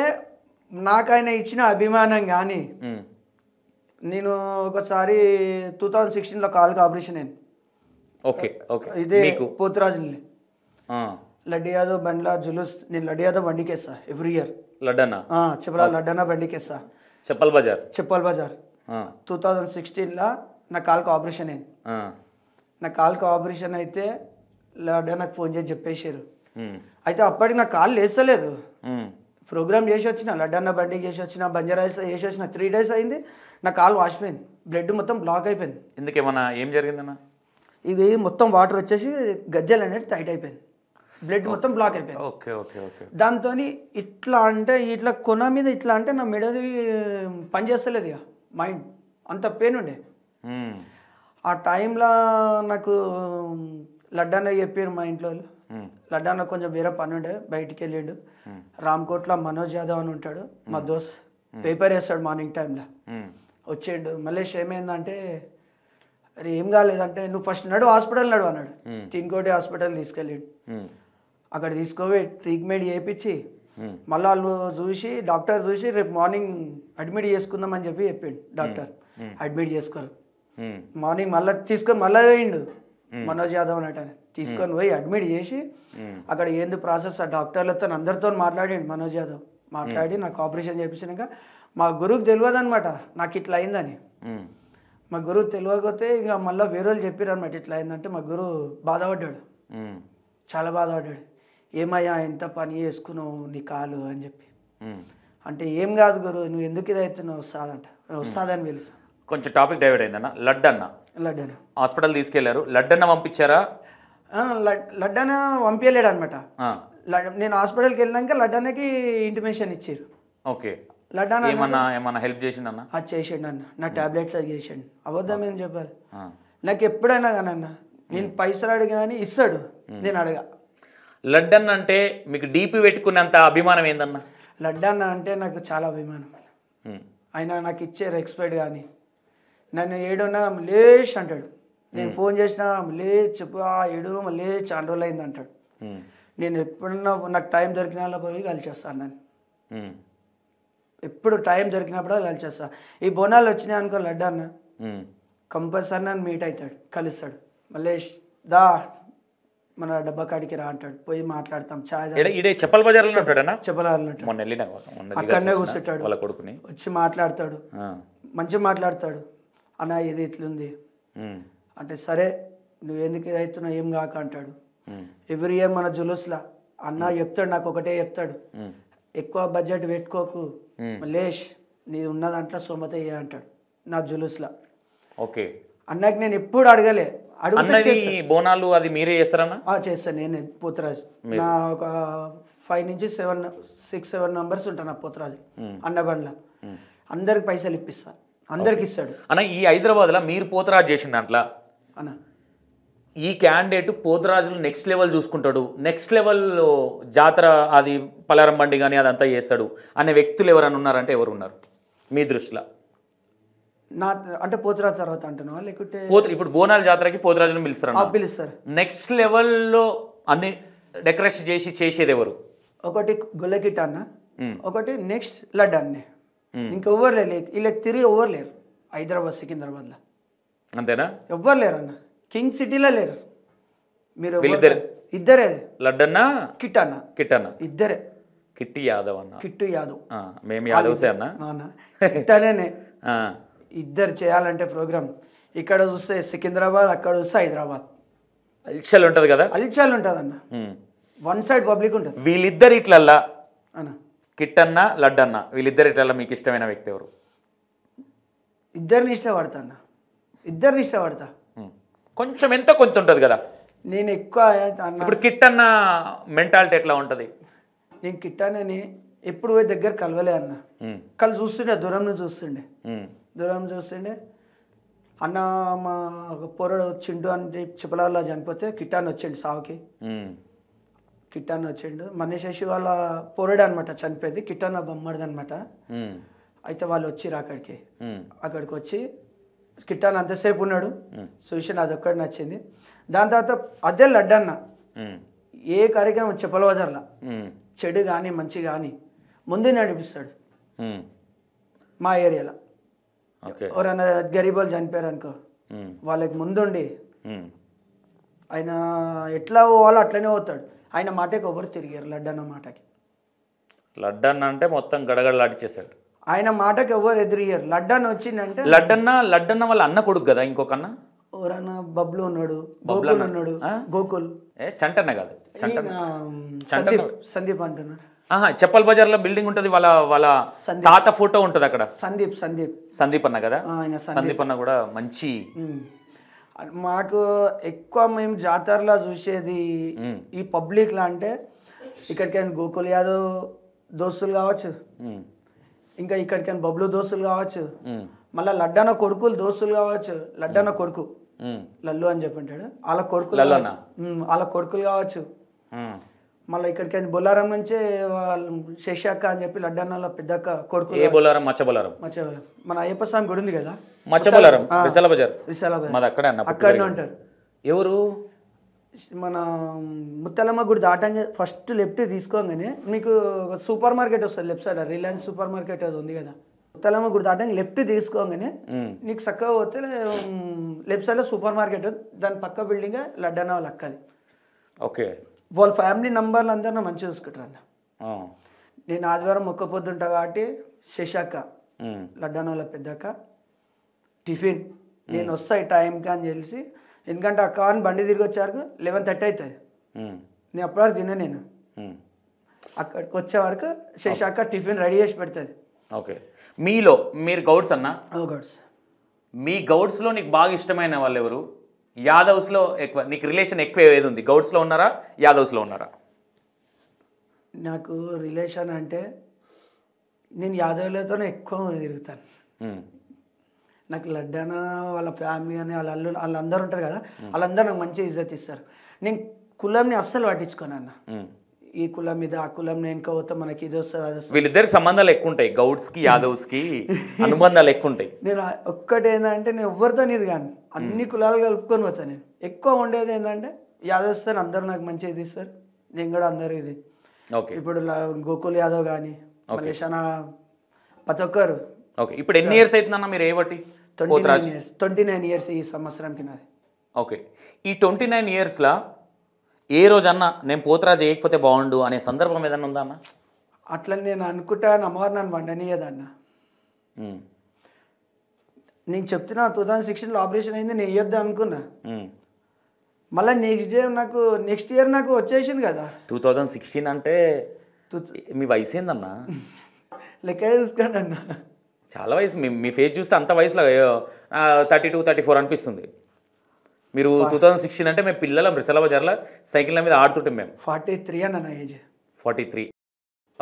నాకు ఆయన ఇచ్చిన అభిమానం కానీ, నేను ఒకసారి 2016లో కాలుకి ఆపరేషన్ అయింది. ఓకే ఓకే, ఇదే పోతురాజుని లడ్డు యాదవ్ బండ్ల జులూస్. నేను లడ్డు యాదవ్ బండికి వేస్తా ఎవ్రీ ఇయర్. లడ్డన్న చెప్పరా లడ్డన్న బండికి వేస్తా. చెప్పల్ బజార్ 2016లో నా కాలుకి ఆపరేషన్ అయింది. నా కాలుకి ఆపరేషన్ అయితే లడ్డన్నకు ఫోన్ చేసి చెప్పేసారు. అయితే అప్పటికి నా కాలు లేస్తలేదు. ప్రోగ్రామ్ చేసి వచ్చిన, లడ్డన్న బండికి చేసి వచ్చిన, బంజారాయిస్ చేసి వచ్చిన, 3 days అయింది. నా కాలు వాసిపోయింది, బ్లడ్ మొత్తం బ్లాక్ అయిపోయింది. ఎందుకేమన్నా ఏం జరిగిందన్న? ఇది మొత్తం వాటర్ వచ్చేసి గజ్జలు అనేది టైట్ అయిపోయింది, బ్లడ్ మొత్తం బ్లాక్ అయిపోయింది. Okay okay okay. దాంతో ఇట్లా అంటే ఇట్లా కొన మీద ఇట్లా అంటే నా మెడది పని చేస్తలేదు, ఇక మైండ్ అంత పెయిన్ ఉండే. ఆ టైంలో నాకు లడ్డన్న చెప్పారు మా ఇంట్లో వాళ్ళు. లడ్డన్న కొంచెం వేరే పని ఉండే బయటికి వెళ్ళిండు. రామ్కోట్లో మనోజ్ యాదవ్ అని ఉంటాడు మా దోస్త్, పేపర్ వేస్తాడు మార్నింగ్ టైంలో. వచ్చిండు మళ్ళీ ఏమైందంటే, అరే ఏం కాలేదంటే నువ్వు ఫస్ట్ నడు హాస్పిటల్ నడు అన్నాడు. తిన్కోటి హాస్పిటల్ తీసుకెళ్ళిండు. అక్కడ తీసుకోపోయి ట్రీట్మెంట్ చేయించి మళ్ళీ వాళ్ళు చూసి డాక్టర్ చూసి రేపు మార్నింగ్ అడ్మిట్ చేసుకుందామని చెప్పి చెప్పిండు డాక్టర్. అడ్మిట్ చేసుకోరు. మార్నింగ్ మళ్ళీ తీసుకొని మళ్ళీ పోయిండు మనోజ్ యాదవ్ అన్నట్టు. తీసుకొని పోయి అడ్మిట్ చేసి అక్కడ ఏంది ప్రాసెస్ ఆ డాక్టర్లతో అందరితో మాట్లాడిండు మనోజ్ యాదవ్. మాట్లాడి నాకు ఆపరేషన్ చేయించినాక మా గురువుకి తెలియదు అనమాట నాకు ఇట్లా అయిందని. మా గురువు తెలియకపోతే ఇంకా మళ్ళీ వేరే వాళ్ళు చెప్పారు అనమాట ఇట్లా అయిందంటే. మా గురువు బాధపడ్డాడు, చాలా బాధపడ్డాడు. ఏమయ్యా ఎంత పని చేసుకున్నావు నీ కాలు అని చెప్పి. అంటే ఏం కాదు గురువు, నువ్వు ఎందుకు ఇది అవుతున్నావు, వస్తాదంట. వస్తాదని తెలుసు. కొంచెం టాపిక్ డైవర్ట్ అయిందన్న. లడ్డన్న హాస్పిటల్ తీసుకెళ్లారు, లడ్డన్న పంపించారా? లడ్డన్న పంపించలేడు అనమాట. నేను హాస్పిటల్కి వెళ్ళినాక లడ్డన్నకి ఇంటిమేషన్ ఇచ్చారు. ఓకే, లడ్డన్న ఏమన్నా హెల్ప్ చేసిండన్న? అది చేసిండు అన్న, నా టాబ్లెట్లు అది చేసిండు. అబద్ధం ఏం చెప్పాలి, నాకు ఎప్పుడైనా కానీ అన్న నేను పైసలు అడిగినా అని ఇస్తాడు, నేను అడగా. లడ్డన్న అంటే మీకు డీపీ పెట్టుకునేంత అభిమానం ఏందన్న? లడ్డన్న అంటే నాకు చాలా అభిమానం. ఆయన నాకు ఇచ్చే రెస్పెక్ట్ కానీ నన్ను ఏడున్నా లేష్ అంటాడు. నేను ఫోన్ చేసినా లేచి చెప్పు ఏడు లేచి చాలా రోజులు అయింది అంటాడు. నేను ఎప్పుడన్నా నాకు టైం దొరికినా పోయి కలిసేస్తాను. నన్ను ఎప్పుడు టైం దొరికినప్పుడు కలిసేస్తా. ఈ బోనాలు వచ్చినాయి అనుకో లడ్డు అన్న కంపల్సరీ నన్ను మీట్ అవుతాడు, కలుస్తాడు. మల్లేష్ దా మన డబ్బా కాడికి రా అంటాడు. పోయి మాట్లాడతాం. చాయ్ చెప్పల బజార్లో ఉంటాడన్నా, చెప్పలాలంటాడు. అక్కడనే కూర్చుంటాడు. వాళ్ళ కొడుకుని వచ్చి మాట్లాడతాడు, మంచిగా మాట్లాడతాడు. అన్న ఇది ఇట్లుంది అంటే సరే నువ్వు ఎందుకు ఇది అవుతున్నావు ఏం కాక అంటాడు. ఎవ్రీ ఇయర్ మన జులూస్లా అన్న చెప్తాడు, నాకు ఒకటే చెప్తాడు, ఎక్కువ బడ్జెట్ పెట్టుకోకు మల్లేష్, నీది ఉన్న దాంట్లో సొమ్మత అంటాడు నా జులూస్లా. ఓకే. అన్నకి నేను ఎప్పుడు అడగలే, బోనాలు అది మీరే చేస్తారన్నా? చేస్తాను నేనే. పోతురాజు నా ఒక 5 నుంచి 6-7 మెంబర్స్ ఉంటాను నా పోతురాజు అన్న బండ్ల. అందరికి పైసలు ఇప్పిస్తా, అందరికి ఇస్తాడు అన్న. ఈ హైదరాబాద్లో మీరు పోతురాజు చేసిన దాంట్లో అన్న ఈ క్యాండిడేట్ పోతురాజులు నెక్స్ట్ లెవెల్ చూసుకుంటాడు, నెక్స్ట్ లెవెల్ జాతర అది పలారం బండి కానీ అదంతా చేస్తాడు అనే వ్యక్తులు ఎవరైనా ఉన్నారంటే ఎవరు ఉన్నారు మీ దృష్టిలో? నా అంటే పోతురాజు తర్వాత అంటున్నావా లేకుంటే ఇప్పుడు బోనాల జాతరకి పోతురాజులను పిలుస్తారు. నెక్స్ట్ లెవెల్లో అన్ని డెకరేషన్ చేసేది ఎవరు? ఒకటి గొల్లకిట్ అన్న, ఒకటి నెక్స్ట్ లడ్డు అన్నే. ఇంకెవ్వరు లేరు, ఇలా తిరిగి ఎవ్వరు లేరు హైదరాబాద్ సికింద్రాబాద్లో. అంతేనా? ఎవ్వరు లేరు అన్న. కింగ్ సిటీలో లేరు మీరు. ఇద్దరే లడ్డన్న కిట్ అన్న ఇద్దరే. కిట్టి యాదవ్ అన్న, కిట్టు యాదవ్. మేము యాదవ్సే అన్న. కిట్టనే ఇద్దరు చేయాలంటే ప్రోగ్రామ్. ఇక్కడ చూస్తే సికింద్రాబాద్, అక్కడ చూస్తే హైదరాబాద్. అల్చల్ ఉంటుంది కదా? అల్చల్ ఉంటుంది అన్న. వన్ సైడ్ పబ్లిక్ ఉంటుంది. వీళ్ళిద్దరు ఇట్లల్లా అన్న కిట్టన్న లడ్డన్న వీళ్ళిద్దరు ఇట్లల్లా మీకు ఇష్టమైన వ్యక్తి ఎవరు? ఇద్దరిని ఇష్టపడతా అన్న, ఇద్దరిని ఇష్టపడతా. కొంచెం ఎంత కొంత ఉంటుంది కదా. నేను ఎక్కువ ఇప్పుడు కిట్టన్న మెంటాలిటీ ఎట్లా ఉంటుంది? నేను కిట్టన్నని ఎప్పుడు పోయి దగ్గర కలవలే అన్న. కళ్ళు చూస్తుండే, దూరం నుంచి చూస్తుండే. అన్న మా పొరడు చిండు అని చెప్పలాల్లో చనిపోతే కిట్టాన్ని వచ్చిండు సావుకి. కిట్టాన్ని వచ్చిండు. మనీషేషి వాళ్ళ పొరడు అనమాట చనిపోయింది. కిట్టాన్న బొమ్మడిది అనమాట. అయితే వాళ్ళు వచ్చిర్రు అక్కడికి వచ్చి కిట్టాన్ని అంతసేపు ఉన్నాడు. చూసి అదొక్కటి నచ్చింది. దాని తర్వాత అదే లడ్డన్న ఏ కార్యక్రమం చెప్పల బజార్లా చెడు కానీ మంచి కానీ ముందే నడిపిస్తాడు. మా ఏరియాలో ఎవరైనా గరీబులు చనిపోయారు అనుకో వాళ్ళకి ముందుండి ఆయన ఎట్లా పోవాలో అట్లనే పోతాడు. ఆయన మాటకి ఎవరు తిరిగారు లడ్డన్న మాటకి. లడ్డన్న అంటే మొత్తం గడగడలాడిచేశాడు. ఆయన మాటకి ఎవరు ఎదురయ్యారు. లడ్డన్న వచ్చిందంటే లడ్డన్న వాళ్ళ అన్న కొడుకు కదా ఇంకొక అన్న. ఎవరన్నా బబ్లు ఉన్నాడు, గోకుల్ ఉన్నాడు. గోకుల్ చంటన్న కాదు, సందీప్ అంటున్నాడు. చెప్పల్ బజార్ లో బిల్డింగ్ ఉంటది, వాళ్ళ తాత ఫోటో ఉంటది అక్కడ. సందీప్ అన్న కదా. సందీప్ అన్న కూడా మంచి. మాకు ఎక్కువ మేము జాతరలో చూసేది ఈ పబ్లిక్ లా అంటే ఇక్కడికైనా గోకుల్ యాదవ్ దోస్తులు కావచ్చు, ఇంకా ఇక్కడికైనా బబ్లు దోస్తులు కావచ్చు, మళ్ళీ లడ్డన్న కొడుకులు దోస్తులు కావచ్చు. లడ్డన్న కొడుకు లల్లు అని చెప్పి ఉంటాడు, వాళ్ళ కొడుకులు కావచ్చు. మళ్ళీ ఇక్కడికి బొల్లారం నుంచే శశాక్క అని చెప్పి లడ్డన్నలో పెద్దక్క కొడుకు. మన అయ్యప్ప స్వామి గుడి ఉంది కదా, అక్కడనే ఉంటారు. ఎవరు? మన ముత్తలమ్మ గుడి దాటంగా ఫస్ట్ లెఫ్ట్ తీసుకోగానే మీకు సూపర్ మార్కెట్ వస్తుంది left side. Reliance super market అది ఉంది కదా. ముత్తలమ్మ గుడి దాటంగా లెఫ్ట్ తీసుకోగానే నీకు చక్కగా పోతే లెఫ్ట్ సైడ్లో సూపర్ మార్కెట్, దాని పక్క బిల్డింగ్ లడ్డన్న వాళ్ళ అక్కది. ఓకే. వాళ్ళ ఫ్యామిలీ నంబర్లు అందరూ మంచిగా చూసుకుంటారు అన్న. నేను ఆదివారం మొక్క పొద్దుంటా కాబట్టి శశాక్క లడ్డన్న వాళ్ళ పెద్దక్క టిఫిన్ నేను వస్తాయి టైంకి అని తెలిసి, ఎందుకంటే అక్క అని బండి తిరిగి వచ్చారు 11:30 అవుతుంది. నేను అప్పటివరకు తిన్నా. నేను అక్కడికి వచ్చే వరకు శశాక్క టిఫిన్ రెడీ చేసి పెడుతుంది. ఓకే. మీరు గౌడ్స్ అన్న. గౌడ్స్. మీ గౌడ్స్లో నీకు బాగా ఇష్టమైన వాళ్ళు ఎవరు? యాదవ్స్లో ఎక్కువ నీకు రిలేషన్ ఎక్కువ ఏది ఉంది? గౌడ్స్లో ఉన్నారా, యాదవ్స్లో ఉన్నారా? నాకు రిలేషన్ అంటే నేను యాదవ్లతోనే ఎక్కువ తిరుగుతాను. నాకు లడ్డన్న వాళ్ళ ఫ్యామిలీ అని వాళ్ళందరూ ఉంటారు కదా, వాళ్ళందరూ నాకు మంచి ఇజ్జత్ ఇస్తారు. నేను కులంని అస్సలు పట్టించుకోను అన్న. ఈ కులం మీద ఆ కులం వెనుక పోతే మనకి ఇది వస్తుంది అది వస్తుంది. వీళ్ళిద్దరికి సంబంధాలు ఎక్కువ ఉంటాయి, గౌడ్స్కి యాదవ్స్కి అనుబంధాలు ఎక్కువ ఉంటాయి. నేను ఒక్కటి ఏంటంటే నేను ఎవరితో నీరు కానీ అన్ని కులాలు కలుపుకొని పోతాను. నేను ఎక్కువ ఉండేది ఏంటంటే యాదవ్స్ అందరూ నాకు మంచిగా ఇది ఇస్తారు, నేను కూడా అందరూ ఇది. ఓకే, ఇప్పుడు గోకుల్ యాదవ్ కానీ మళ్ళీ ప్రతి ఒక్కరు. ఓకే, ఇప్పుడు ఎన్ని ఇయర్స్ అవుతుందన్న మీరు ఏ బట్టి? 29 years ఈ సంవత్సరంకి నాది. ఓకే, ఈ 29 yearsలో ఏ రోజన్నా నేను పోతరాజు వేయకపోతే బాగుండు అనే సందర్భం ఏదన్నా ఉందా అన్న? అట్లా నేను అనుకుంటా అమ్మవారు నన్ను వండనీయదన్న. నేను చెప్తున్నా 2016లో ఆపరేషన్ అయింది, నేను వేయొద్దు అనుకున్నా. మళ్ళీ నెక్స్ట్ ఇయర్ నాకు వచ్చేసింది కదా. 2016 అంటే మీ వయసు ఏందన్నా? లెక్క చూసుకోండి అన్న, చాలా వయసు. మీ ఫేస్ చూస్తే అంత వయసులో 32, 34 అనిపిస్తుంది. మీరు 2016 అంటే మేము పిల్లల రిసల బజార్లో సైకిళ్ళ మీద ఆడుతుంటాం మేము. 43 అన్న నా ఏజ్. 43.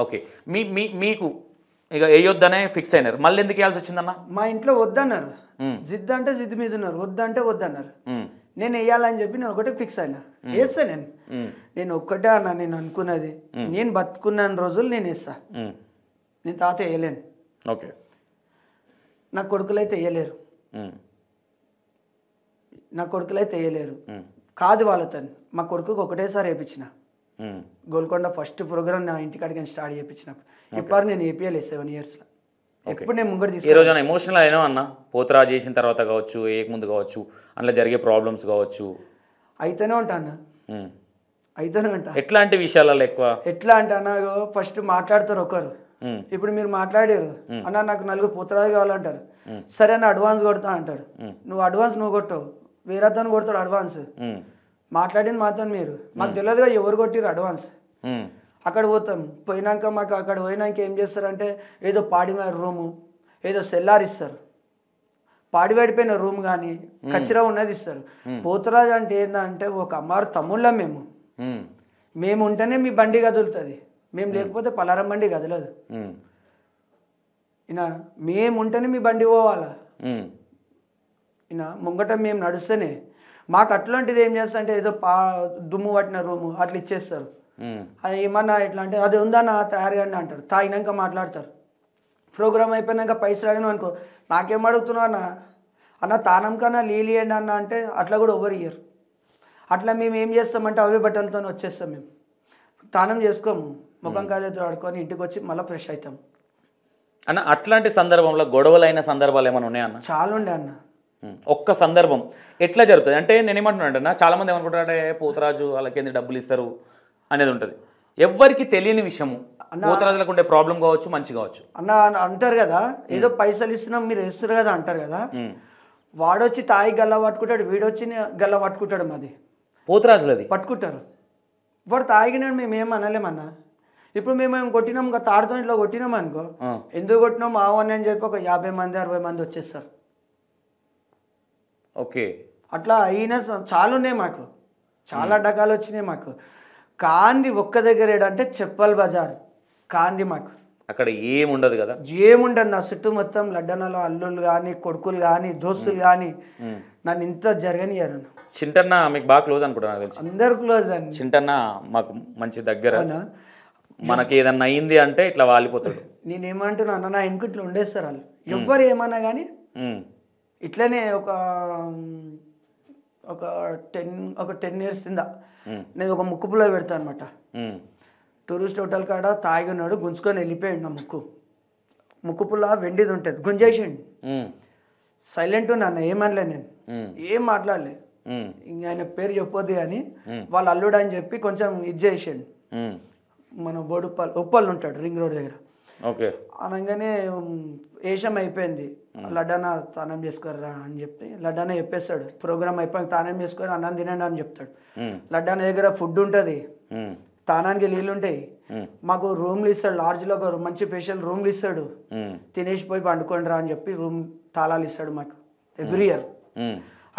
ఓకే, మీకు ఇక వేయొద్దనే ఫిక్స్ అయినారు, మళ్ళీ ఎందుకు వేయాల్సి వచ్చిందన్న? మా ఇంట్లో వద్దన్నారు, జిద్ అంటే జిద్ మీద ఉన్నారు, వద్దంటే వద్దన్నారు. నేను వేయాలని చెప్పి నేను ఒకటే ఫిక్స్ అయినా, వేస్తా. నేను ఒక్కటే అన్న, నేను అనుకున్నది నేను బతుకున్న రోజులు నేను వేస్తా. నేను తాత వేయలేను. ఓకే, నా కొడుకులైతే వేయలేరు, నా కొడుకులైతే వేయలేరు. కాదు వాళ్ళతో మా కొడుకుకి ఒకటేసారి వేయించిన గోల్కొండ ఫస్ట్ ప్రోగ్రామ్ నా ఇంటికాడికి స్టార్ట్ చేయించినప్పుడు. ఇప్పుడు నేను ఏపీఎల్ 7 yearsలో ఎప్పుడు నేను ముంగడు ఈ రోజు ఎమోషనల్ అయినా అన్న, పోతరాజు చేసిన తర్వాత కావచ్చు, ముందు కావచ్చు, అందులో జరిగే ప్రాబ్లమ్స్ కావచ్చు, అయితేనే ఉంటా అన్న, అయితేనే ఉంటా. ఎట్లాంటి విషయాలలో ఎక్కువ? ఎట్లా అంటే అన్న, ఫస్ట్ మాట్లాడతారు ఒకరు. ఇప్పుడు మీరు మాట్లాడారు అన్న, నాకు 4 పోతరాజు కావాలంటారు. సరే అన్న అడ్వాన్స్ కొడతా అంటాడు. నువ్వు అడ్వాన్స్ నువ్వు కొట్టవు, వేరే అతను కొడతాడు అడ్వాన్స్. మాట్లాడింది మాత్రం మీరు, మాకు తెలియదుగా ఎవరు కొట్టిరు అడ్వాన్స్. అక్కడ పోతాం, పోయినాక మాకు అక్కడ పోయినాక ఏం చేస్తారంటే ఏదో పాడిన రూము, ఏదో సెల్లార్ ఇస్తారు, పాడిపడిపోయిన రూమ్ కానీ కచ్చిరా ఉన్నది ఇస్తారు. పోతరాజు అంటే ఏంటంటే ఒక అమ్మారు తమ్ముళ్ళం మేము ఉంటేనే మీ బండి కదులుతుంది, మేము లేకపోతే పలారం బండి కదలదు. ఈయన మేము ఉంటేనే మీ బండి పోవాలా, ఈయన ముంగట మేము నడుస్తేనే. మాకు అట్లాంటిది ఏం చేస్తా అంటే ఏదో దుమ్ము పట్టిన రూము అట్లా ఇచ్చేస్తారు. అది ఏమన్నా ఎట్లా అంటే అది ఉందన్నా తయారుగా అంటారు, తాగినాక మాట్లాడతారు. ప్రోగ్రామ్ అయిపోయినాక పైసలు అడిగినాం అనుకో, నాకేం అడుగుతున్నావు అన్న తానం కన్నా లీలియండి అన్న అంటే అట్లా కూడా ఎవరు ఇయ్యరు. అట్లా మేము ఏం చేస్తామంటే అవే బట్టలతో వచ్చేస్తాం. మేము తానం చేసుకోము, ముఖం కాలేదో ఆడుకొని ఇంటికి వచ్చి మళ్ళీ ఫ్రెష్ అవుతాం అన్న. అట్లాంటి సందర్భంలో గొడవలైన సందర్భాలు ఏమైనా ఉన్నాయా అన్న? చాలా ఉండే అన్న. ఒక్క సందర్భం ఎట్లా జరుగుతుంది అంటే, నేను ఏమంటున్నాను అన్న, చాలామంది ఏమనుకుంటారంటే పోతరాజు వాళ్ళకి డబ్బులు ఇస్తారు అనేది ఉంటుంది. ఎవ్వరికి తెలియని విషయము, పోతరాజులకు ఉండే ప్రాబ్లం కావచ్చు, మంచి కావచ్చు. అన్న అంటారు కదా, ఏదో పైసలు ఇస్తున్నాం మీరు వేస్తారు కదా అంటారు కదా. వాడొచ్చి తాయి గల్ల పట్టుకుంటాడు, వీడొచ్చి గల్ల పట్టుకుంటాడు, మాది పోతరాజులది పట్టుకుంటారు. వాడు తాగినాడు, మేము ఏం అనలేమన్నా. ఇప్పుడు మేము ఏం కొట్టినాం, ఇంకా తాడుతో ఇట్లా కొట్టినాం అనుకో, ఎందుకు కొట్టినాం ఆవని అని చెప్పి ఒక 50 మంది 60 మంది వచ్చేస్తారు. ఓకే, అట్లా అయినా చాలా ఉన్నాయి మాకు, చాలా డకాలు వచ్చినాయి మాకు. కాంది ఒక్క దగ్గర ఏడంటే చెప్పల్ బజార్ కాంది. మాకు అక్కడ ఏముండదు కదా, ఏముండదు. నా చుట్టూ మొత్తం లడ్డనలో అల్లుళ్ళు కానీ కొడుకులు కానీ దోస్తులు కానీ నన్ను ఇంత జరగనియారు. చింటన్న మీకు బాగా క్లోజ్ అనుకుంటా, తెలుసు అందరు క్లోజ్ అండి. చింటన్న మాకు మంచి దగ్గర, మనకి ఏదన్నా అయింది అంటే ఇట్లా వాలిపోతాడు. నేనేమంటున్నా అన్న, నా ఇంటికి ఇట్లా ఉండేస్తారు వాళ్ళు, ఎవ్వరు ఏమన్నా కానీ. ఇట్లనే ఒక 10 years కింద నేను ఒక ముక్కు పుల్ల పెడతా అనమాట. టూరిస్ట్ హోటల్ కాడ తాగినాడు, గుంజుకొని వెళ్ళిపోయాడు. నా ముక్కు పుల్ల వెండిది ఉంటుంది, గుంజేసిండు. సైలెంట్ ఉన్నా అన్న, ఏమనలే, నేను ఏం మాట్లాడలే. ఇంక ఆయన పేరు చెప్పొద్దు కానీ వాళ్ళ అల్లుడు అని చెప్పి కొంచెం ఇది చేసిండు. మన ఉప్పల్ ఉంటాడు రింగ్ రోడ్ దగ్గర. ఓకే, అనగానే ఏషం అయిపోయింది, లడ్డాన తానం చేసుకోరా అని చెప్పి లడ్డాన చెప్పేస్తాడు. ప్రోగ్రామ్ అయిపోయి తానం చేసుకొని అన్నం తినండి అని చెప్తాడు. లడ్డాన దగ్గర ఫుడ్ ఉంటుంది, తానానికి నీళ్ళు ఉంటాయి. మాకు రూమ్లు ఇస్తాడు, లాడ్జ్లో ఒక మంచి స్పెషల్ రూమ్లు ఇస్తాడు. తినేసి పోయి పండుకోండి రా అని చెప్పి రూమ్ తాళాలు ఇస్తాడు మాకు ఎవ్రీ ఇయర్.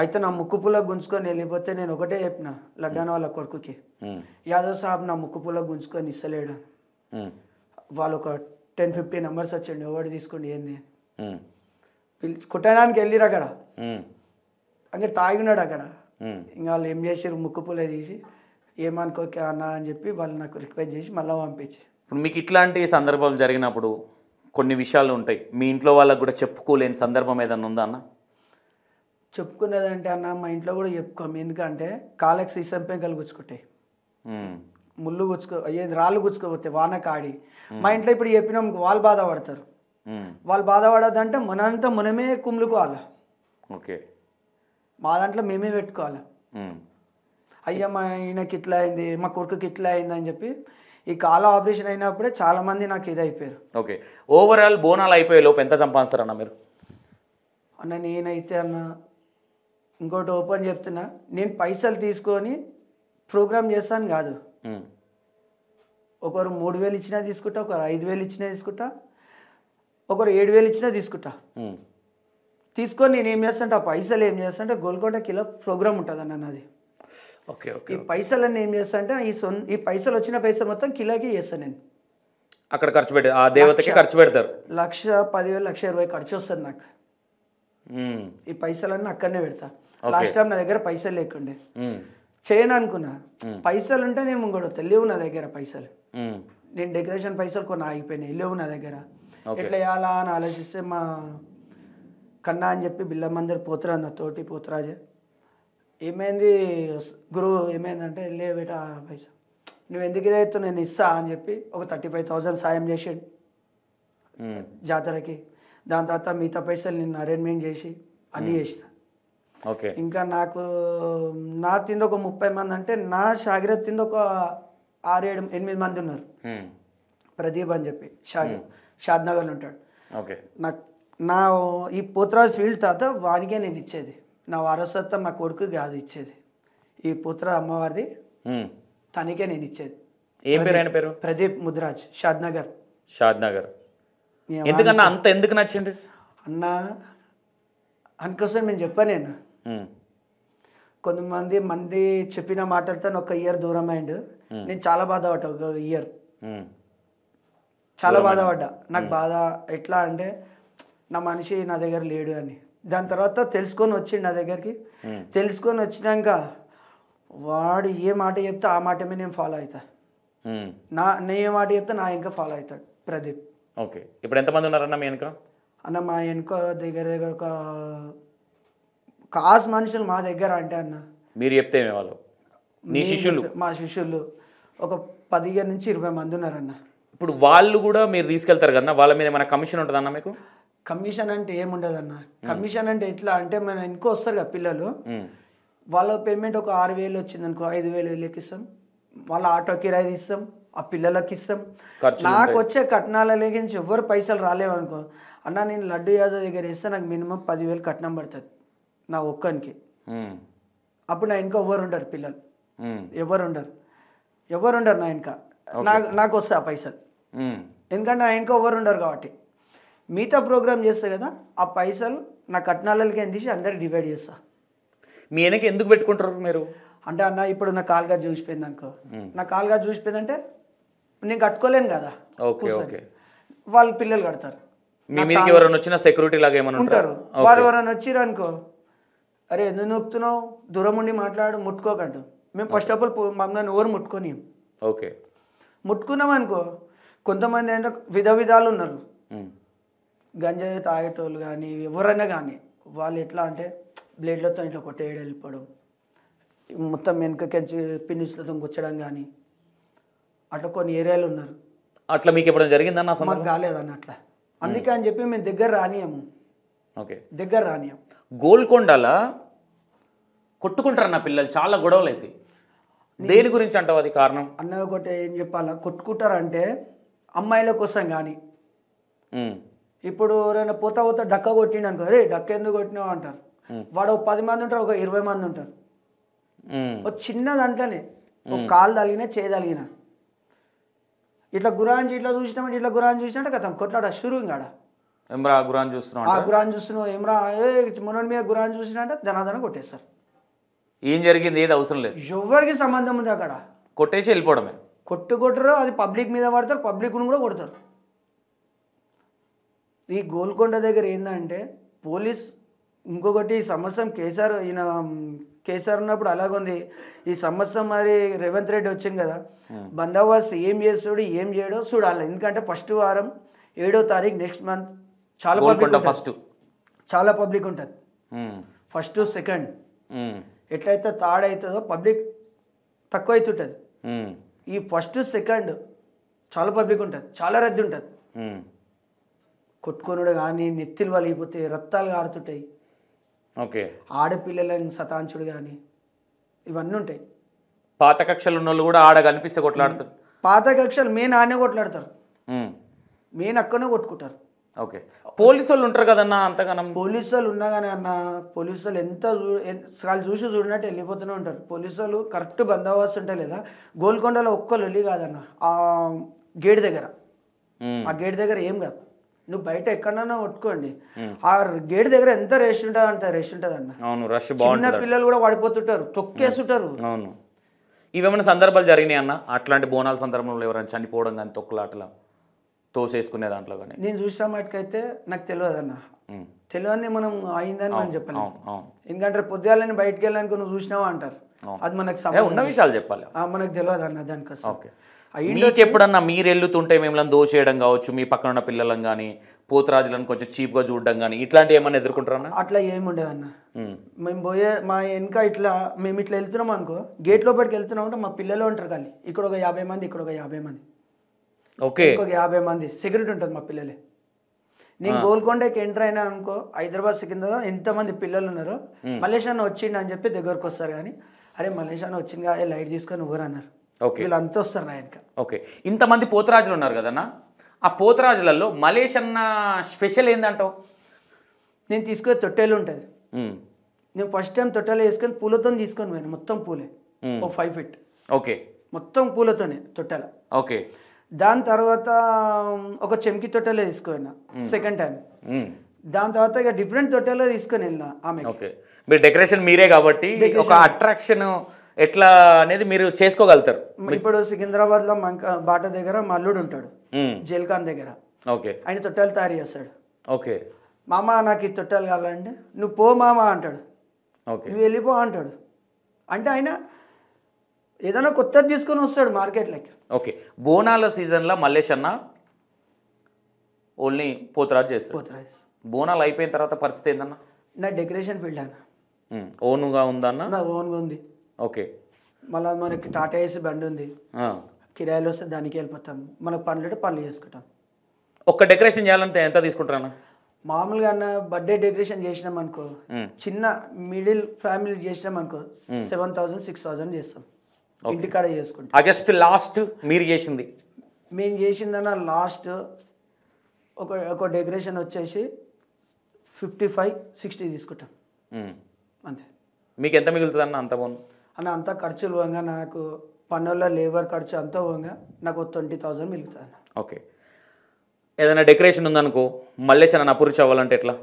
అయితే నా ముక్కు పుల్ల గుంజుకొని వెళ్ళిపోతే నేను ఒకటే చెప్పిన లడ్డాన వాళ్ళ కొడుకుకి, యాదవ్ సాబ్ నా ముక్కు పుల్ల గుంజుకొని ఇస్తలేడు. వాళ్ళు ఒక 10-15 numbers వచ్చండి, ఎవరు తీసుకోండి ఏంది కుట్టడానికి వెళ్ళిరు. అక్కడ అంటే తాగినాడు అక్కడ. ఇంకా వాళ్ళు ఏం చేసారు, ముక్కు పుల్ల తీసి ఏమనుకోకే అన్న అని చెప్పి వాళ్ళు నాకు రిక్వెస్ట్ చేసి మళ్ళీ పంపించి. ఇప్పుడు మీకు ఇట్లాంటి సందర్భాలు జరిగినప్పుడు కొన్ని విషయాలు ఉంటాయి, మీ ఇంట్లో వాళ్ళకు కూడా చెప్పుకోలేని సందర్భం ఏదన్నా ఉందా అన్న? చెప్పుకునేదంటే అన్న మా ఇంట్లో కూడా చెప్పుకోము, ఎందుకంటే కాళ్ళకి సీసం పెంకలు గుచ్చుకుంటాయి, ముళ్ళు ఏది రాళ్ళు గుచ్చుకోపోతాయి వాన కాడి. మా ఇంట్లో ఇప్పుడు చెప్పినాం వాళ్ళు బాధపడతారు, వాళ్ళు బాధపడద్దంటే మనంతా మనమే కుమ్ములుకోవాలి. ఓకే, మా దాంట్లో మేమే పెట్టుకోవాలి. అయ్యా మా ఈయనకి ఇట్లా అయింది, మా కొడుకుకి ఇట్లా అయింది అని చెప్పి ఈ కాళ్ళ ఆపరేషన్ అయినప్పుడే చాలామంది నాకు ఇది అయిపోయారు. ఓకే, ఓవరాల్ బోనాలు అయిపోయే లోపు ఎంత సంపాదిస్తారన్న మీరు? అన్న నేనైతే అన్న ఇంకోటి ఓపెన్ చెప్తున్నా, నేను పైసలు తీసుకొని ప్రోగ్రామ్ చేస్తాను కాదు. ఒకరు 3,000 ఇచ్చినా తీసుకుంటా, ఒకరు 5,000 ఇచ్చినా తీసుకుంటా, ఒకరు 7,000 ఇచ్చినా తీసుకుంటా. తీసుకొని నేను ఏం చేస్తాంటే ఆ పైసలు ఏం చేస్తాంటే గోల్కొండ కిలో ప్రోగ్రామ్ ఉంటుంది అన్న నాది. ఓకే ఓకే, ఈ పైసలన్నీ ఏం చేస్తా అంటే ఈ పైసలు వచ్చిన పైసలు మొత్తం కిలోకి చేస్తాను నేను. అక్కడ ఖర్చు పెట్టి ఆ దేవతకి ఖర్చు పెడతారు. 1,10,000 1,20,000 ఖర్చు వస్తుంది నాకు. ఈ పైసలన్నీ అక్కడనే పెడతా. లాస్ట్ టైం నా దగ్గర పైసలు లేకుండే, చేయను అనుకున్నా. పైసలు ఉంటే నేను ముంగడు లేవు నా దగ్గర పైసలు. నేను డెకరేషన్ పైసలు కొన్ని ఆగిపోయినాయి, లేవు నా దగ్గర. ఎట్లా వేయాలా అని ఆలోచిస్తే మా కన్నా అని చెప్పి బిల్లమందరు పోతురా నా తోటి పోతురాజే, ఏమైంది గురువు ఏమైందంటే లే బేటా పైసా నువ్వు ఎందుకు ఇదైతే నేను ఇస్తా అని చెప్పి ఒక 35,000 సాయం చేసాడు జాతరకి. దాని తర్వాత మిగతా పైసలు నేను అరేంజ్మెంట్ చేసి అన్నీ చేసిన. ఓకే, ఇంకా నాకు నా తింది ఒక 30 మంది అంటే నా షాగిరత్ తింది ఒక 6-8 మంది ఉన్నారు. ప్రదీప్ అని చెప్పి షాద్నగర్లో ఉంటాడు. ఓకే, నా ఈ పోతురాజు ఫీల్డ్ తర్వాత వానికే నేను ఇచ్చేది, నా వారసత్వం నా కొడుకు కాదు ఇచ్చేది, ఈ పుత్ర అమ్మవారిది తనకే నేను ఇచ్చేది. ఏం పేరు ఆయన పేరు? ప్రదీప్ ముద్రాజ్, షాద్నగర్. షాద్నగర్. ఎందుకన్నా అంత ఎందుకు నచ్చింది అన్న? అందుకోసం నేను చెప్పాను, నేను కొంతమంది చెప్పిన మాటలతో ఒక ఇయర్ దూరం అయిండు. నేను చాలా బాధపడ్డా, ఒక ఇయర్ చాలా బాధపడ్డా. నాకు బాధ ఎట్లా అంటే నా మనిషి నా దగ్గర లేడు అని. దాని తర్వాత తెలుసుకొని వచ్చిండు నా దగ్గరికి. తెలుసుకొని వచ్చినాక వాడు ఏ మాట చెప్తే ఆ మాట మీద నేను ఫాలో అవుతా. నేను ఏ మాట చెప్తే నా వెనుక ఫాలో అవుతాడు ప్రదీప్. ఓకే, ఇప్పుడు ఎంతమంది ఉన్నారన్న మీ వెనుక? అన్న మా వెనుక దగ్గర ఒక కాస్ మనుషులు మా దగ్గర అంటే అన్న మీరు చెప్తే వాళ్ళు నీ శిష్యులు? మా శిష్యులు ఒక 15 నుంచి 20 మంది ఉన్నారన్న. ఇప్పుడు వాళ్ళు కూడా మీరు తీసుకెళ్తారు కదన్నా, వాళ్ళ మీద ఏమైనా కమిషన్ ఉంటుందన్న మీకు? కమిషన్ అంటే ఏముండదు అన్న. కమిషన్ అంటే ఎట్లా అంటే మన ఇంకో వస్తారు కదా పిల్లలు, వాళ్ళ పేమెంట్ ఒక 6,000 వచ్చింది అనుకో, 5,000 వీళ్ళకి ఇస్తాం, వాళ్ళ ఆటో కిరాయి ఇస్తాం, ఆ పిల్లలకి ఇస్తాం. నాకు వచ్చే కట్నాల లేకించి ఎవరు పైసలు రాలేవనుకో అన్న, నేను లడ్డు యాదవ్ దగ్గర ఇస్తే నాకు మినిమం 10,000 కట్నం పడుతుంది నా ఒక్కనికి. అప్పుడు నా ఇంకా ఎవరు ఉండరు పిల్లలు, ఎవరు ఉండరు నా ఇంకా, నాకు వస్తాయి ఆ పైసలు. ఎందుకంటే నా ఇంకా ఎవరు ఉండరు కాబట్టి. మిగతా ప్రోగ్రామ్ చేస్తా కదా, ఆ పైసలు నా కట్నాలకి ఏం తీసి అందరికి డివైడ్ చేస్తా. మీ వెనక ఎందుకు పెట్టుకుంటారు మీరు అంటే అన్న, ఇప్పుడు నా కాలుగా చూసిపోయింది అనుకో, నా కాలుగా చూసిపోయిందంటే నేను కట్టుకోలేను కదా, వాళ్ళ పిల్లలు కడతారు. మీ మీదకి ఎవరైనా వచ్చినా సెక్యూరిటీ లాగా ఏమైనా ఉంటారు. వారు ఎవరైనా వచ్చిర్రు అనుకో, అరే ఎందుకు నొక్కుతున్నావు, దూరం ఉండి మాట్లాడు, ముట్టుకోకండు. మేము ఫస్ట్ ఆఫ్ ఆల్ మమ్మల్ని ఎవరు ముట్టుకొని, ఓకే ముట్టుకున్నాం అనుకో, కొంతమంది అంటే విధాలు ఉన్నారు, గంజాయి తాగేటోళ్ళు కానీ ఎవరైనా కానీ, వాళ్ళు ఎట్లా అంటే బ్లేడ్లతో ఇట్లా కొట్టేయడం, వెళ్ళిపోవడం, మొత్తం వెనకకి పిన్నిస్లతో గుచ్చడం కానీ, అట్లా కొన్ని ఏరియాలు ఉన్నారు. అట్లా మీకు ఎప్పుడైనా జరిగిందన్న? మాకు కాలేదన్న అట్లా. అందుకే అని చెప్పి మేము దగ్గర రానియము. ఓకే, దగ్గర రానియం. గోల్కొండల కొట్టుకుంటారన్న పిల్లలు, చాలా గొడవలు అయితే దేని గురించి అంటావు? అది కారణం అన్న ఒకటి ఏం చెప్పాలా, కొట్టుకుంటారంటే అమ్మాయిల కోసం కానీ. ఇప్పుడు ఎవరైనా పోతా డక్క కొట్టిండు అనుకో, అరే డక్క ఎందుకు కొట్టినావు అంటారు. వాడు 10 మంది ఉంటారు, ఒక 20 మంది ఉంటారు. ఒక చిన్న దాంట్లోనే ఒక కాలు తగిలినా చేయి తగిలినా ఇట్లా గురాంజీ ఇట్లా చూసినామంటే, ఇట్లా గురాంజీ చూసినట్టు కదా కొట్లాడ షురు. ఇంకాడ ఏమ్రా గురాన్ చూస్తున్నావు, ఆ గురాన్ చూస్తున్నావు ఏమ్రా, మనోని మీద గురాన్ చూసినట్టే ధనాధన కొట్టేస్తారు. ఏం జరిగింది ఏది అవసరం లేదు, ఎవరికి సంబంధం ఉంది అక్కడ, కొట్టేసి వెళ్ళిపోవడమే. కొట్టరు, అది పబ్లిక్ మీద పడతారు, పబ్లిక్ను కూడా కొడతారు. ఈ గోల్కొండ దగ్గర ఏంటంటే పోలీస్ ఇంకొకటి సంవత్సరం కేసీఆర్ ఈయన కేసీఆర్ ఉన్నప్పుడు అలాగుంది. ఈ సంవత్సరం మరి రేవంత్ రెడ్డి వచ్చింది కదా, బందోబస్తు ఏం చేస్తాడు ఏం చేయడో చూడాలి. ఎందుకంటే ఫస్ట్ వారం 7వ తారీఖు నెక్స్ట్ మంత్ చాలా పబ్లిక్ ఫస్ట్ చాలా పబ్లిక్ ఉంటుంది. ఫస్ట్ సెకండ్ ఎట్లయితే థర్డ్ అవుతుందో పబ్లిక్ తక్కువ అవుతుంటుంది. ఈ ఫస్ట్ సెకండ్ చాలా పబ్లిక్ ఉంటుంది, చాలా రద్దీ ఉంటుంది. కొట్టుకొనుడు కానీ, నెత్తిలు వలిగిపోతే రక్తాలు కారుతుంటాయి. ఓకే, ఆడపిల్లలని సతాంచుడు కానీ ఇవన్నీ ఉంటాయి. పాత కక్షలు ఉన్న వాళ్ళు కూడా ఆడ కనిపిస్తే కొట్లాడుతారు. పాత కక్షలు మెయిన్ ఆడనే కొట్లాడతారు, మెయిన్ అక్కడనే కొట్టుకుంటారు. ఓకే, పోలీసు వాళ్ళు ఉంటారు కదన్నా అంతగానం. పోలీసు వాళ్ళు ఉన్నా కానీ అన్న, పోలీసు వాళ్ళు ఎంత వాళ్ళు చూసి చూడనట్టు వెళ్ళిపోతూనే ఉంటారు. పోలీసు వాళ్ళు కరెక్ట్ బందోబస్తు ఉంటాయి లేదా. గోల్కొండలో ఒక్కళ్ళు వెళ్ళి కాదన్న, ఆ గేట్ దగ్గర, ఆ గేట్ దగ్గర ఏం కాదు. నువ్వు బయట ఎక్కడన్నా కొట్టుకోండి, ఆ గేట్ దగ్గర ఎంత రష్ ఉంటుంది అంటే రష్ ఉంటుంది అన్న. అవును, రష్ చిన్న బాగుంటుంది. పిల్లలు కూడా పడిపోతుంటారు, తొక్కేస్తుంటారు. అవును, ఇవేమైనా సందర్భాలు జరిగినాయి అన్న? అట్లాంటి బోనాల సందర్భంలో ఎవరైనా చనిపోవడం కానీ, తొక్కులాటలా తోసేసుకునే దాంట్లో కానీ? నేను చూసిన మటుకైతే నాకు తెలియదు అన్న. తెలియని మనం అయిందని మనం చెప్పలేము. ఎందుకంటే పొద్దుగాలని బయటకు వెళ్ళడానికి నువ్వు చూసినావా అంటారు, అది మనకు ఉన్న విషయాలు చెప్పాలి. మనకు తెలియదు అన్న దానికోసం. ఓకే, మీకు ఎప్పుడన్నా మీరు వెళ్తుంటే మిమ్మల్ని దోసేయడం కావచ్చు, మీ పక్కన ఉన్న పిల్లలను కానీ, పోతురాజులను కొంచెం చీప్గా చూడడం కానీ, ఇట్లాంటివి ఏమన్నా ఎదుర్కొంటారన్నా? అట్లా ఏమి ఉండదు అన్న. మేము పోయే మా వెనక ఇట్లా మేము ఇట్లా వెళ్తున్నాం అనుకో, గేట్ లోపలికి వెళ్తున్నాం అంటే మా పిల్లలు ఉంటారు కానీ, ఇక్కడ ఒక 50 మంది, ఇక్కడ ఒక 50 మంది, ఓకే, ఒక 50 మంది సెక్యూరిటీ ఉంటుంది మా పిల్లలే. నేను గోల్కొండకి ఎంటర్ అయినా అనుకో, హైదరాబాద్ సికింద్రాబాద్ ఎంతమంది పిల్లలు ఉన్నారో, మలేషియాలో వచ్చిండు అని చెప్పి దగ్గరకు వస్తారు. కానీ అరే మలేషియాలో వచ్చిందిగా లైట్ తీసుకొని ఊరు అన్నారు. వీళ్ళంతా వస్తారు నా వెనక. ఓకే, ఇంతమంది పోతురాజులు ఉన్నారు కదన్నా, ఆ పోతురాజులలో మలేష్ అన్న స్పెషల్ ఏందంటావు? నేను తీసుకునే తొట్టెలు ఉంటుంది. నేను ఫస్ట్ టైం తొట్టెలు వేసుకొని పూలతో తీసుకొని పోయాను, మొత్తం పూలే, ఓ 5 feet. ఓకే, మొత్తం పూలతోనే తొట్టెల. ఓకే, దాని తర్వాత ఒక చెంకి తొట్టెలో తీసుకుపోయినా సెకండ్ టైం. దాని తర్వాత ఇక డిఫరెంట్ తొట్టెలో తీసుకొని వెళ్ళినా ఆమె. ఓకే, మీరు డెకరేషన్ మీరే కాబట్టి ఒక అట్రాక్షన్ ఎట్లా అనేది మీరు చేసుకోగలుగుతారు. ఇప్పుడు సికింద్రాబాద్ లో బాట దగ్గర మల్లుడు ఉంటాడు, జైల్ఖాన్ దగ్గర. ఓకే, ఆయన తొట్టెలు తయారు చేస్తాడు. ఓకే, మామ నాకు ఈ తొట్టెలు కావాలంటే నువ్వు పో మామ అంటాడు, నువ్వు వెళ్ళిపో అంటాడు. అంటే ఆయన ఏదైనా కొత్తది తీసుకొని వస్తాడు మార్కెట్లోకి. ఓకే, బోనాల సీజన్లో మల్లేష్ అన్న ఓన్లీ పోతురాజు చేస్తాడు. పోతురాజు బోనాలు అయిపోయిన తర్వాత పరిస్థితి ఏందన్న? నా డెకరేషన్ ఫీల్డ్ అన్న. ఓన్గా ఉందన్న? నా ఓన్గా ఉంది. ఓకే, మళ్ళీ మనకి టాటా ఏసీ బండి ఉంది, కిరాయిలు వస్తే దానికి వెళ్ళిపోతాం. మనకు పనులు పనులు చేసుకుంటాం. ఒక్క డెకరేషన్ చేయాలంటే ఎంత తీసుకుంటారన్న? మామూలుగా అన్న బర్త్డే డెకరేషన్ చేసినాం అనుకో, చిన్న మిడిల్ ఫ్యామిలీ చేసినాం అనుకో 7,000 6,000 చేస్తాం, ఇంటికాడ చేసుకుంటాం. ఆగస్ట్ లాస్ట్ మీరు చేసింది? మేము చేసిందన్న లాస్ట్ ఒక డెకరేషన్ వచ్చేసి 55-60 తీసుకుంటాం అంతే. మీకు ఎంత మిగులుతుంది అన్న అంత బోన్? అన్న అంతా ఖర్చులు పోగా నాకు పన్నుల లేబర్ ఖర్చు అంతా పోగా నాకు 20,000 మిగులుతుంది అన్న. ఓకే, ఏదైనా డెకరేషన్ ఉందనుకో మల్లేష్ అన్న అప్రోచ్ అవ్వాలంటే ఎట్లా?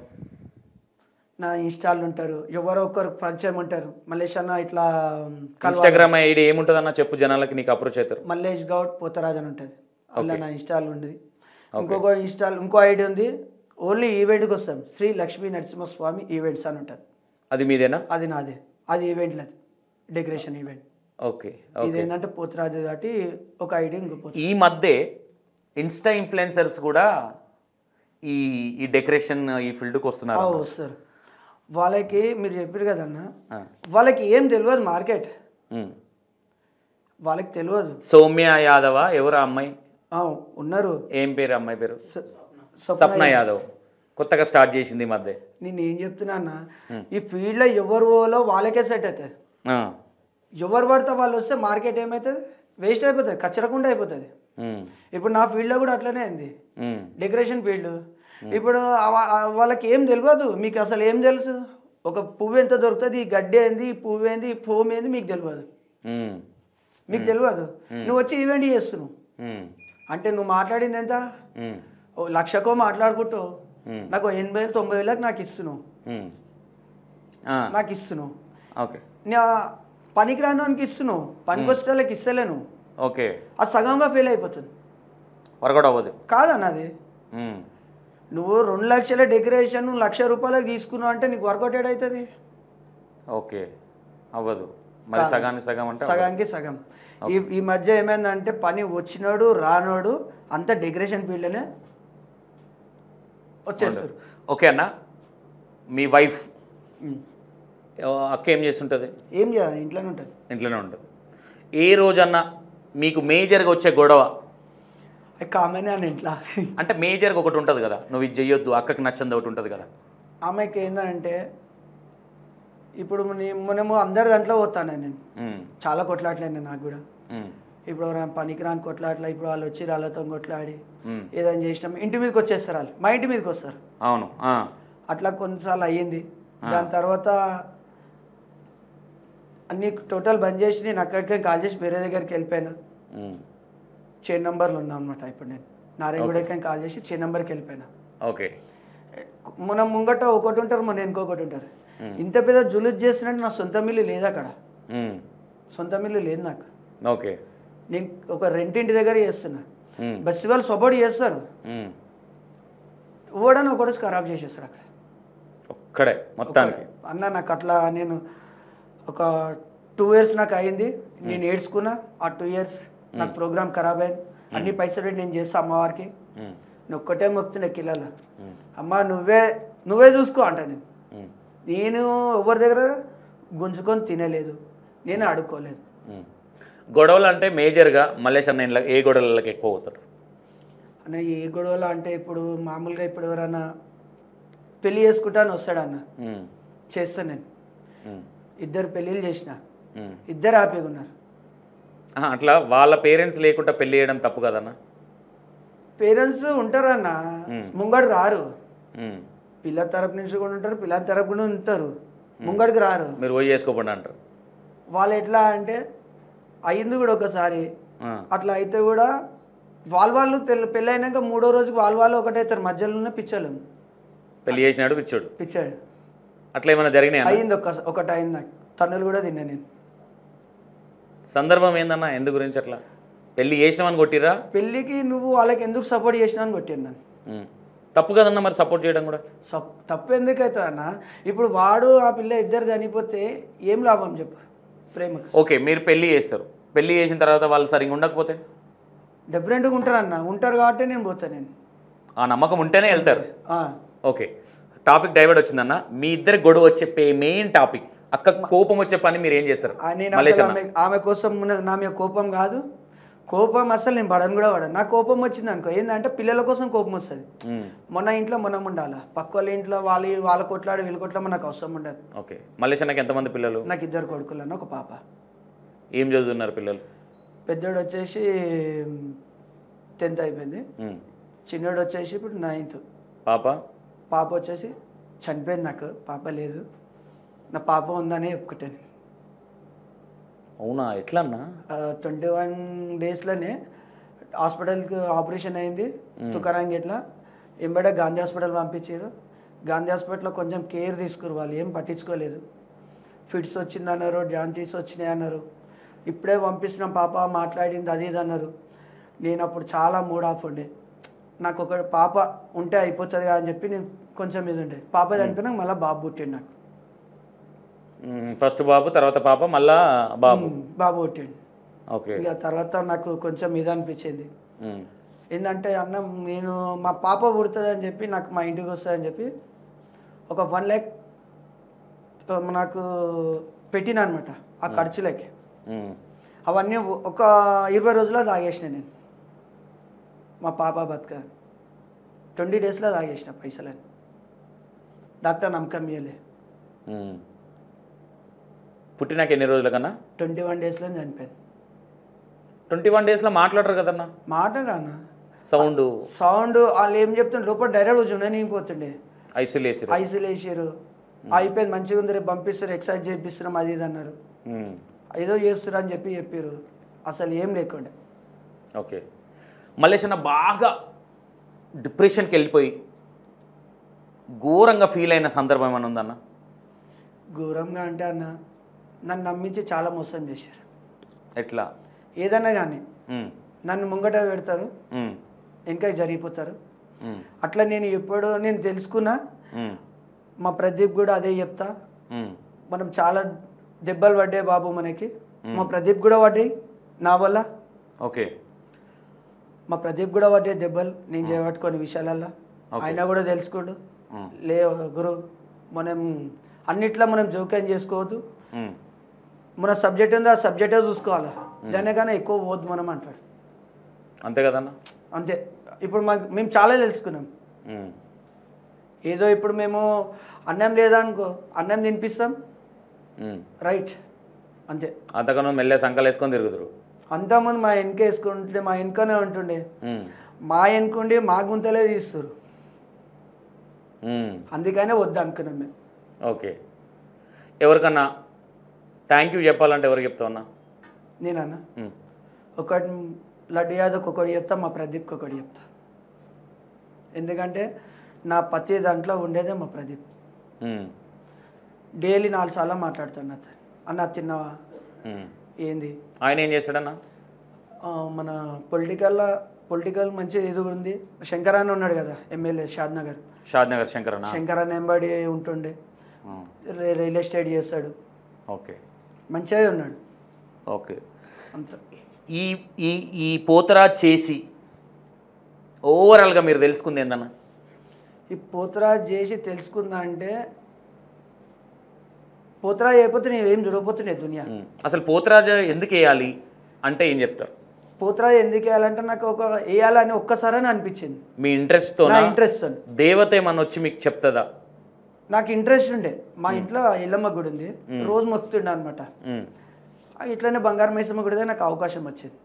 నా ఇన్స్టాల్ ఉంటారు, ఎవరో ఒకరు పరిచయం ఉంటారు. మల్లేష్ అన్న ఇట్లా ఇన్స్టాగ్రామ్ ఐడి ఏముంటుంది అన్న చెప్పు, జనాలకి నీకు అప్రోచ్ అవుతారు. మల్లేష్ గౌడ్ పోతరాజ్ అని ఉంటుంది, అలా నా ఇన్స్టాల్ ఉంది. ఇంకో ఐడి ఉంది, ఓన్లీ ఈవెంట్కి వస్తాం, శ్రీ లక్ష్మీ నరసింహస్వామి ఈవెంట్స్ అని ఉంటుంది. అది మీదేనా? అది నాదే, అది ఈవెంట్ డెకరేషన్ ఈవెంట్. ఓకే, ఇదేంటంటే పోతరాజు కాబట్టి ఒక ఐడి. ఈ మధ్య ఇన్స్టా ఇన్ఫ్లుయెన్సర్స్ కూడా ఈ డెకరేషన్ ఈ ఫీల్డ్కి వస్తున్నారు. వస్తారు. వాళ్ళకి మీరు చెప్పారు కదన్న, వాళ్ళకి ఏం తెలియదు మార్కెట్, వాళ్ళకి తెలియదు. సౌమ్య యాదవ ఎవరు అమ్మాయి ఉన్నారు, ఏం పేరు అమ్మాయి పేరు? సప్న యాదవ్, కొత్తగా స్టార్ట్ చేసింది ఈ మధ్య. నేను ఏం చెప్తున్నా అన్న, ఈ ఫీల్డ్లో ఎవరు వాళ్ళకే సెట్ అవుతుంది. ఎవరు పడితే వాళ్ళు వస్తే మార్కెట్ ఏమవుతుంది, వేస్ట్ అయిపోతుంది, కచ్చరకుండా అయిపోతుంది. ఇప్పుడు నా ఫీల్డ్లో కూడా అట్లనే అయింది, డెకరేషన్ ఫీల్డ్. ఇప్పుడు వాళ్ళకి ఏం తెలియదు, మీకు అసలు ఏం తెలుసు? ఒక పువ్వు ఎంత దొరుకుతుంది, గడ్డి ఏంది, పువ్వు ఏంది, ఫోమ్ ఏంది మీకు తెలియదు. మీకు తెలియదు, నువ్వు వచ్చి ఈవెంట్ చేస్తున్నావు అంటే నువ్వు మాట్లాడింది ఎంత, 1,00,000కో మాట్లాడుకుంటూ నాకు 80,000-90,000 నాకు ఇస్తున్నావు. ఓకే, పనికి రానికి ఇస్తున్నావు, పనికి వచ్చే వాళ్ళకి ఇస్తలేను. ఓకే, ఆ సగంగా ఫెయిల్ అయిపోతుంది, వర్కౌట్ అవ్వదు కాదన్నది. నువ్వు 2 లక్షల డెకరేషన్ 1,00,000 రూపాయలకు తీసుకున్నావు అంటే నీకు వర్కౌట్ అవుతుంది. ఓకే, అవ్వదు మరి సగానికి సగం అంటే సగానికి సగం. ఈ మధ్య ఏమైందంటే పని వచ్చినోడు రానోడు అంత డెకరేషన్ ఫీల్డ్లోనే వచ్చేస్తారు. ఓకే అన్న, మీ వైఫ్ అక్క ఏం చేస్తుంటుంది? ఏం చేయాలి, ఇంట్లోనే ఉంటుంది. ఇంట్లోనే ఉంటుంది. ఏ రోజన్నా మీకు మేజర్గా వచ్చే గొడవ? కామన్ అని ఇంట్లో అంటే మేజర్గా ఒకటి ఉంటుంది కదా, నువ్వు ఇది చెయ్యొద్దు, అక్కకి నచ్చంది ఒకటి ఉంటుంది కదా. ఆమెకి ఏంటంటే ఇప్పుడు మనము అందరి దాంట్లో పోతాను నేను, చాలా కొట్లాట్లేను నాకు కూడా. ఇప్పుడు పనికిరాని కొట్లాట్ల, ఇప్పుడు వాళ్ళు వచ్చి వాళ్ళతో కొట్లాడి ఏదైనా చేసినాం ఇంటి మీదకి వచ్చేస్తారు, వాళ్ళు మా ఇంటి మీదకి వస్తారు. అవును, అట్లా కొన్నిసార్లు అయ్యింది. దాని తర్వాత అన్ని టోటల్ బంద్ చేసి నేను అక్కడికి కాల్ చేసి వేరే దగ్గరికి వెళ్ళిపోయాను. చైన్ నెంబర్లు ఉన్నా అనమాట. ఇప్పుడు నేను నారాయణగూడకి కాల్ చేసి చైన్ నెంబర్కి వెళ్ళిపోయినా. ఓకే, మనం ముంగట ఒకటి ఉంటారు, మన ఇంకొకటి ఉంటారు. ఇంత పెద్ద జులుస్ చేసినట్టు నా సొంత మిల్లు లేదు అక్కడ, సొంత మిల్లు లేదు నాకు. ఓకే, నేను ఒక రెంటింటి దగ్గర చేస్తున్నా. బస్సు వాళ్ళు సపోర్ట్ చేస్తారు, ఇవ్వడానికి ఒకటి ఖరాబ్ చేసేస్తారు అక్కడ ఒక్కడే మొత్తానికి. అన్న నాకు అట్లా నేను ఒక 2 years నాకు అయింది, నేను ఏడ్చుకున్నా. ఆ 2 years నాకు ప్రోగ్రామ్ ఖరాబ్ అయింది. అన్ని పైసలు పెట్టి నేను చేస్తా అమ్మవారికి. నేను ఒక్కటే మొక్కుతున్నా కిళ్ళలో, అమ్మ నువ్వే చూసుకో అంట. నేను ఎవరి దగ్గర గుంజుకొని తినలేదు, నేను అడుక్కోలేదు. గొడవలు అంటే మేజర్గా మల్లేష్ అన్న ఏ గొడవలకి ఎక్కువ అవుతాడు అన్న? ఏ గొడవలు అంటే ఇప్పుడు మామూలుగా ఇప్పుడు ఎవరైనా పెళ్ళి చేసుకుంటాను వస్తాడన్న, చేస్తాను నేను. 2 పెళ్ళిళ్ళు చేసిన, 2 హ్యాపీగా ఉన్నారు. అట్లా వాళ్ళ పేరెంట్స్ లేకుండా పెళ్లి చేయడం తప్పు కదన్నా? పేరెంట్స్ ఉంటారన్న, ముంగడు రారు. పిల్లల తరపు నుంచి కూడా ఉంటారు, పిల్లల తరపు కూడా ఉంటారు, ముంగడికి రారు. మీరు పోయి చేసుకోకుండా అంటారు. వాళ్ళు ఎట్లా అంటే అయింది కూడా ఒకసారి అట్లా అయితే కూడా వాళ్ళు పెళ్ళి అయినాక 3వ రోజుకి వాళ్ళు ఒకటైతారు, మధ్యలో ఉన్న పిచ్చలు. పెళ్లి చేసినాడు పిచ్చాడు అట్లా ఏమైనా జరిగినాయి? అయింది ఒకటి అయింది నాకు, తన్నులు కూడా తిన్నా నేను. సందర్భం ఏందన్నా, ఎందు గురించి అట్లా? పెళ్లి చేసినామని కొట్టిరా? పెళ్ళికి నువ్వు వాళ్ళకి ఎందుకు సపోర్ట్ చేసినా అని కొట్టాను నన్ను. తప్పు కదన్నా మరి సపోర్ట్ చేయడం కూడా? తప్పు ఎందుకు అవుతుంది అన్న? ఇప్పుడు వాడు ఆ పిల్ల 2 చనిపోతే ఏం లాభం చెప్పు ప్రేమకు? ఓకే, మీరు పెళ్లి చేస్తారు, పెళ్లి చేసిన తర్వాత వాళ్ళు సరిగ్గా ఉండకపోతే? డెఫినెట్గా ఉంటారు అన్న, ఉంటారు కాబట్టి నేను పోతాను. నేను ఆ నమ్మకం ఉంటేనే వెళ్తారు. ఓకే, టాపిక్ డైవర్ట్ వచ్చిందన్న. మీ ఇద్దరు గొడవ వచ్చే మెయిన్ టాపిక్, అక్క కోపం వచ్చే పని మీరు ఏం చేస్తారు? నేను ఆమె కోసం నా మీద కోపం కాదు, కోపం అసలు నేను పడను కూడా పడను. నాకు కోపం వచ్చింది అనుకో, ఏంటంటే పిల్లల కోసం కోపం వస్తుంది. మన ఇంట్లో మనం ఉండాలా, పక్క వాళ్ళ ఇంట్లో వాళ్ళ కొట్లాడి వీళ్ళ కొట్లాడి నాకు అవసరం ఉండదు. ఓకే, మల్లేష్ అన్నకి ఎంతమంది పిల్లలు? నాకు 2 కొడుకులు అన్న, ఒక పాప. ఏం చదువుతున్నారు పిల్లలు? పెద్దోడు వచ్చేసి 10th అయిపోయింది, చిన్నోడు వచ్చేసి ఇప్పుడు 9th. పాప వచ్చేసి చనిపోయింది, నాకు పాప లేదు. నా పాప ఉందని చెప్పుకుంటాను. అవునా, ఎట్లా అన్నా? 21 daysలోనే హాస్పిటల్కి ఆపరేషన్ అయింది తుకారాం గేట్లా. ఎంబడే గాంధీ హాస్పిటల్ పంపించారు. గాంధీ హాస్పిటల్లో కొంచెం కేర్ తీసుకురు, వాళ్ళు ఏం పట్టించుకోలేదు. ఫిట్స్ వచ్చిందన్నారు, జాంటీస్ వచ్చినాయి అన్నారు. ఇప్పుడే పంపిస్తున్నాం, పాప మాట్లాడింది అది ఇది అన్నారు. నేను అప్పుడు చాలా మూడ్ ఆఫ్ ఉండే, నాకు ఒక పాప ఉంటే అయిపోతుంది అని చెప్పి నేను కొంచెం ఇది ఉండే. పాప చనిపోయినాక మళ్ళీ బాబు పుట్టిండు నాకు. ఫస్ట్ బాబు, తర్వాత పాప, మళ్ళా బాబు పుట్టిండు. ఓకే, ఇక తర్వాత నాకు కొంచెం ఇది అనిపించింది, ఏంటంటే అన్న నేను మా పాప పుడుతుంది అని చెప్పి నాకు మా ఇంటికి వస్తుందని చెప్పి ఒక 1 lakh నాకు పెట్టిన అనమాట ఆ ఖర్చులకి. అవన్నీ ఒక 20 రోజుల్లో తాగేసిన నేను. మా పాప బతుక 20 daysలో తాగేసిన పైసలని. డాక్టర్ నమ్మకం ఇయ్యలే. పుట్టినాక ఎన్ని రోజుల కన్నా? 21 daysలో చనిపోయింది. 21 daysలో మాట్లాడరు కదన్నా? మాట్లాడన్నా, సౌండ్ వాళ్ళు ఏం చెప్తుండే లోపల డైరెక్ట్ చూడనిపోతుండే. ఐసీలు వేసారు, అయిపోయింది మంచిగా ఉంది, రేపు పంపిస్తారు, ఎక్సర్సైజ్ చేపిస్తున్నాం అది ఇది అన్నారు, ఏదో చేస్తారు అని చెప్పారు. అసలు ఏం లేకుండా. ఓకే, మల్లేష్ అన్న బాగా డిప్రెషన్కి వెళ్ళిపోయి ఘోరంగా ఫీల్ అయిన సందర్భం ఏమైనా ఉందన్న? ఘోరంగా అంటే అన్న, నన్ను నమ్మించి చాలా మోసం చేశారు. ఎట్లా? ఏదన్నా కానీ నన్ను ముంగట పెడతారు, వెనక జరిగిపోతారు. అట్లా నేను తెలుసుకున్నా. మా ప్రదీప్ కూడా అదే చెప్తా, మనం చాలా దెబ్బలు పడ్డాయి బాబు మనకి. మా ప్రదీప్ కూడా పడ్డాయి నా వల్ల. ఓకే. మా ప్రదీప్ కూడా పడ్డాయి దెబ్బలు నేను చేయబట్టుకొని విషయాలల్లో. ఆయన కూడా తెలుసుకోండు. లే గురు, మనం అన్నిట్లో మనం జోక్యం చేసుకోవద్దు. మన సబ్జెక్ట్ ఉందో ఆ సబ్జెక్టే చూసుకోవాలి, దాన్ని కానీ ఎక్కువ పోవద్దు మనం అంటాడు. అంతే కదన్నా. అంతే. ఇప్పుడు మేము చాలా తెలుసుకున్నాం. ఏదో ఇప్పుడు మేము అన్నం లేదా అనుకో, అన్నం తినిపిస్తాం, రైట్, అంతే. అంతకన్నా మెల్లె సంకలు వేసుకొని తిరుగుతారు. అంతకుముందు మా వెనక వేసుకుంటుంటే మా వెనకనే ఉంటుండే, మా వెనుకుండి మా గుంతలే తీస్తారు. అందుకనే వద్దు అనుకున్నాం మేము. ఓకే. ఎవరికన్నా థ్యాంక్ యూ చెప్పాలంటే ఎవరికి చెప్తావు అన్న? నేనన్నా ఒకటి లడ్డు యాదవ్కి ఒకటి చెప్తా, మా ప్రదీప్కి ఒకటి చెప్తా. ఎందుకంటే నా ప్రతి దాంట్లో ఉండేదే మా ప్రదీప్. డైలీ 4 సార్లు మాట్లాడుతాడు అతను. అన్న తిన్నావా, ఏంది. ఆయన ఏం చేస్తాడన్నా? మన పొలిటికల్ మంచి ఇది ఉంది. శంకర్ అన్న ఉన్నాడు కదా, ఎమ్మెల్యే షాద్నగర్ శంకర్ అన్న ఎంబడి ఉంటుండే, రియల్ ఎస్టేట్ చేస్తాడు. ఓకే. మంచిగా ఉన్నాడు. ఓకే. అంతే. ఈ ఈ ఈ పోతరాజ్ చేసి ఓవరాల్గా మీరు తెలుసుకుంది ఏందన్నా? ఈ పోతరాజ్ చేసి తెలుసుకుందా అంటే, పోతరాజ్ అయిపోతే నేనేం చూడకపోతున్నాయి దునియా. అసలు పోతరాజ్ ఎందుకు వేయాలి అంటే ఏం చెప్తారు? పోతరాజ్ ఎందుకు వేయాలంటే నాకు వేయాలని ఒక్కసారి అనిపించింది. మీ ఇంట్రెస్ట్తో? నా ఇంట్రెస్ట్. దేవత ఏమన్నా వచ్చి మీకు చెప్తుందా? నాకు ఇంట్రెస్ట్ ఉండే. మా ఇంట్లో ఎల్లమ్మ గుడి ఉంది, రోజు మొక్కుతుండే అనమాట. ఇట్లనే బంగారం మైసమ్మ గుడి దగ్గర నాకు అవకాశం వచ్చింది.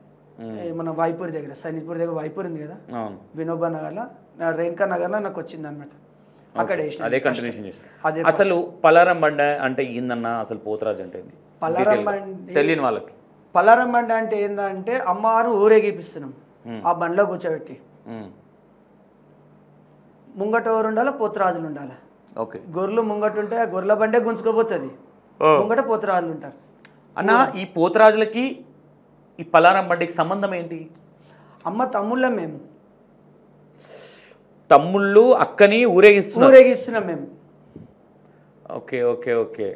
మన వాయిపూర్ దగ్గర, సైనిక్పూర్ దగ్గర వాయిపూర్ ఉంది కదా, వినోబా నగర్లో, రేణుకా నగర్లో నాకు వచ్చింది అనమాట. అక్కడ అదే కంటిన్యూషన్ చేస్తాను. అసలు పలారం బండ అంటే ఏందన్నా? అసలు పోతరాజ్ అంటే పలారం బండి తెలియని వాళ్ళకి. పలారం బండ అంటే ఏందంటే అమ్మవారు ఊరేగిపిస్తున్నాం ఆ బండ్లో కూర్చోబెట్టి. ముంగట ఎవరు ఉండాలి? పోతరాజులు ఉండాలి. ఓకే. గొర్రెలు ముంగట ఉంటే ఆ గొర్రెల బండే గుంజుకోపోతుంది, ముంగట పోతరాజులు ఉంటారు. అన్న, ఈ పోతరాజులకి ఈ పలారం బండికి సంబంధం ఏంటి? అమ్మ తమ్ముళ్ళం మేము. తమ్ముళ్ళు అక్కని ఊరేగిస్తున్నాం మేము. Okay okay okay.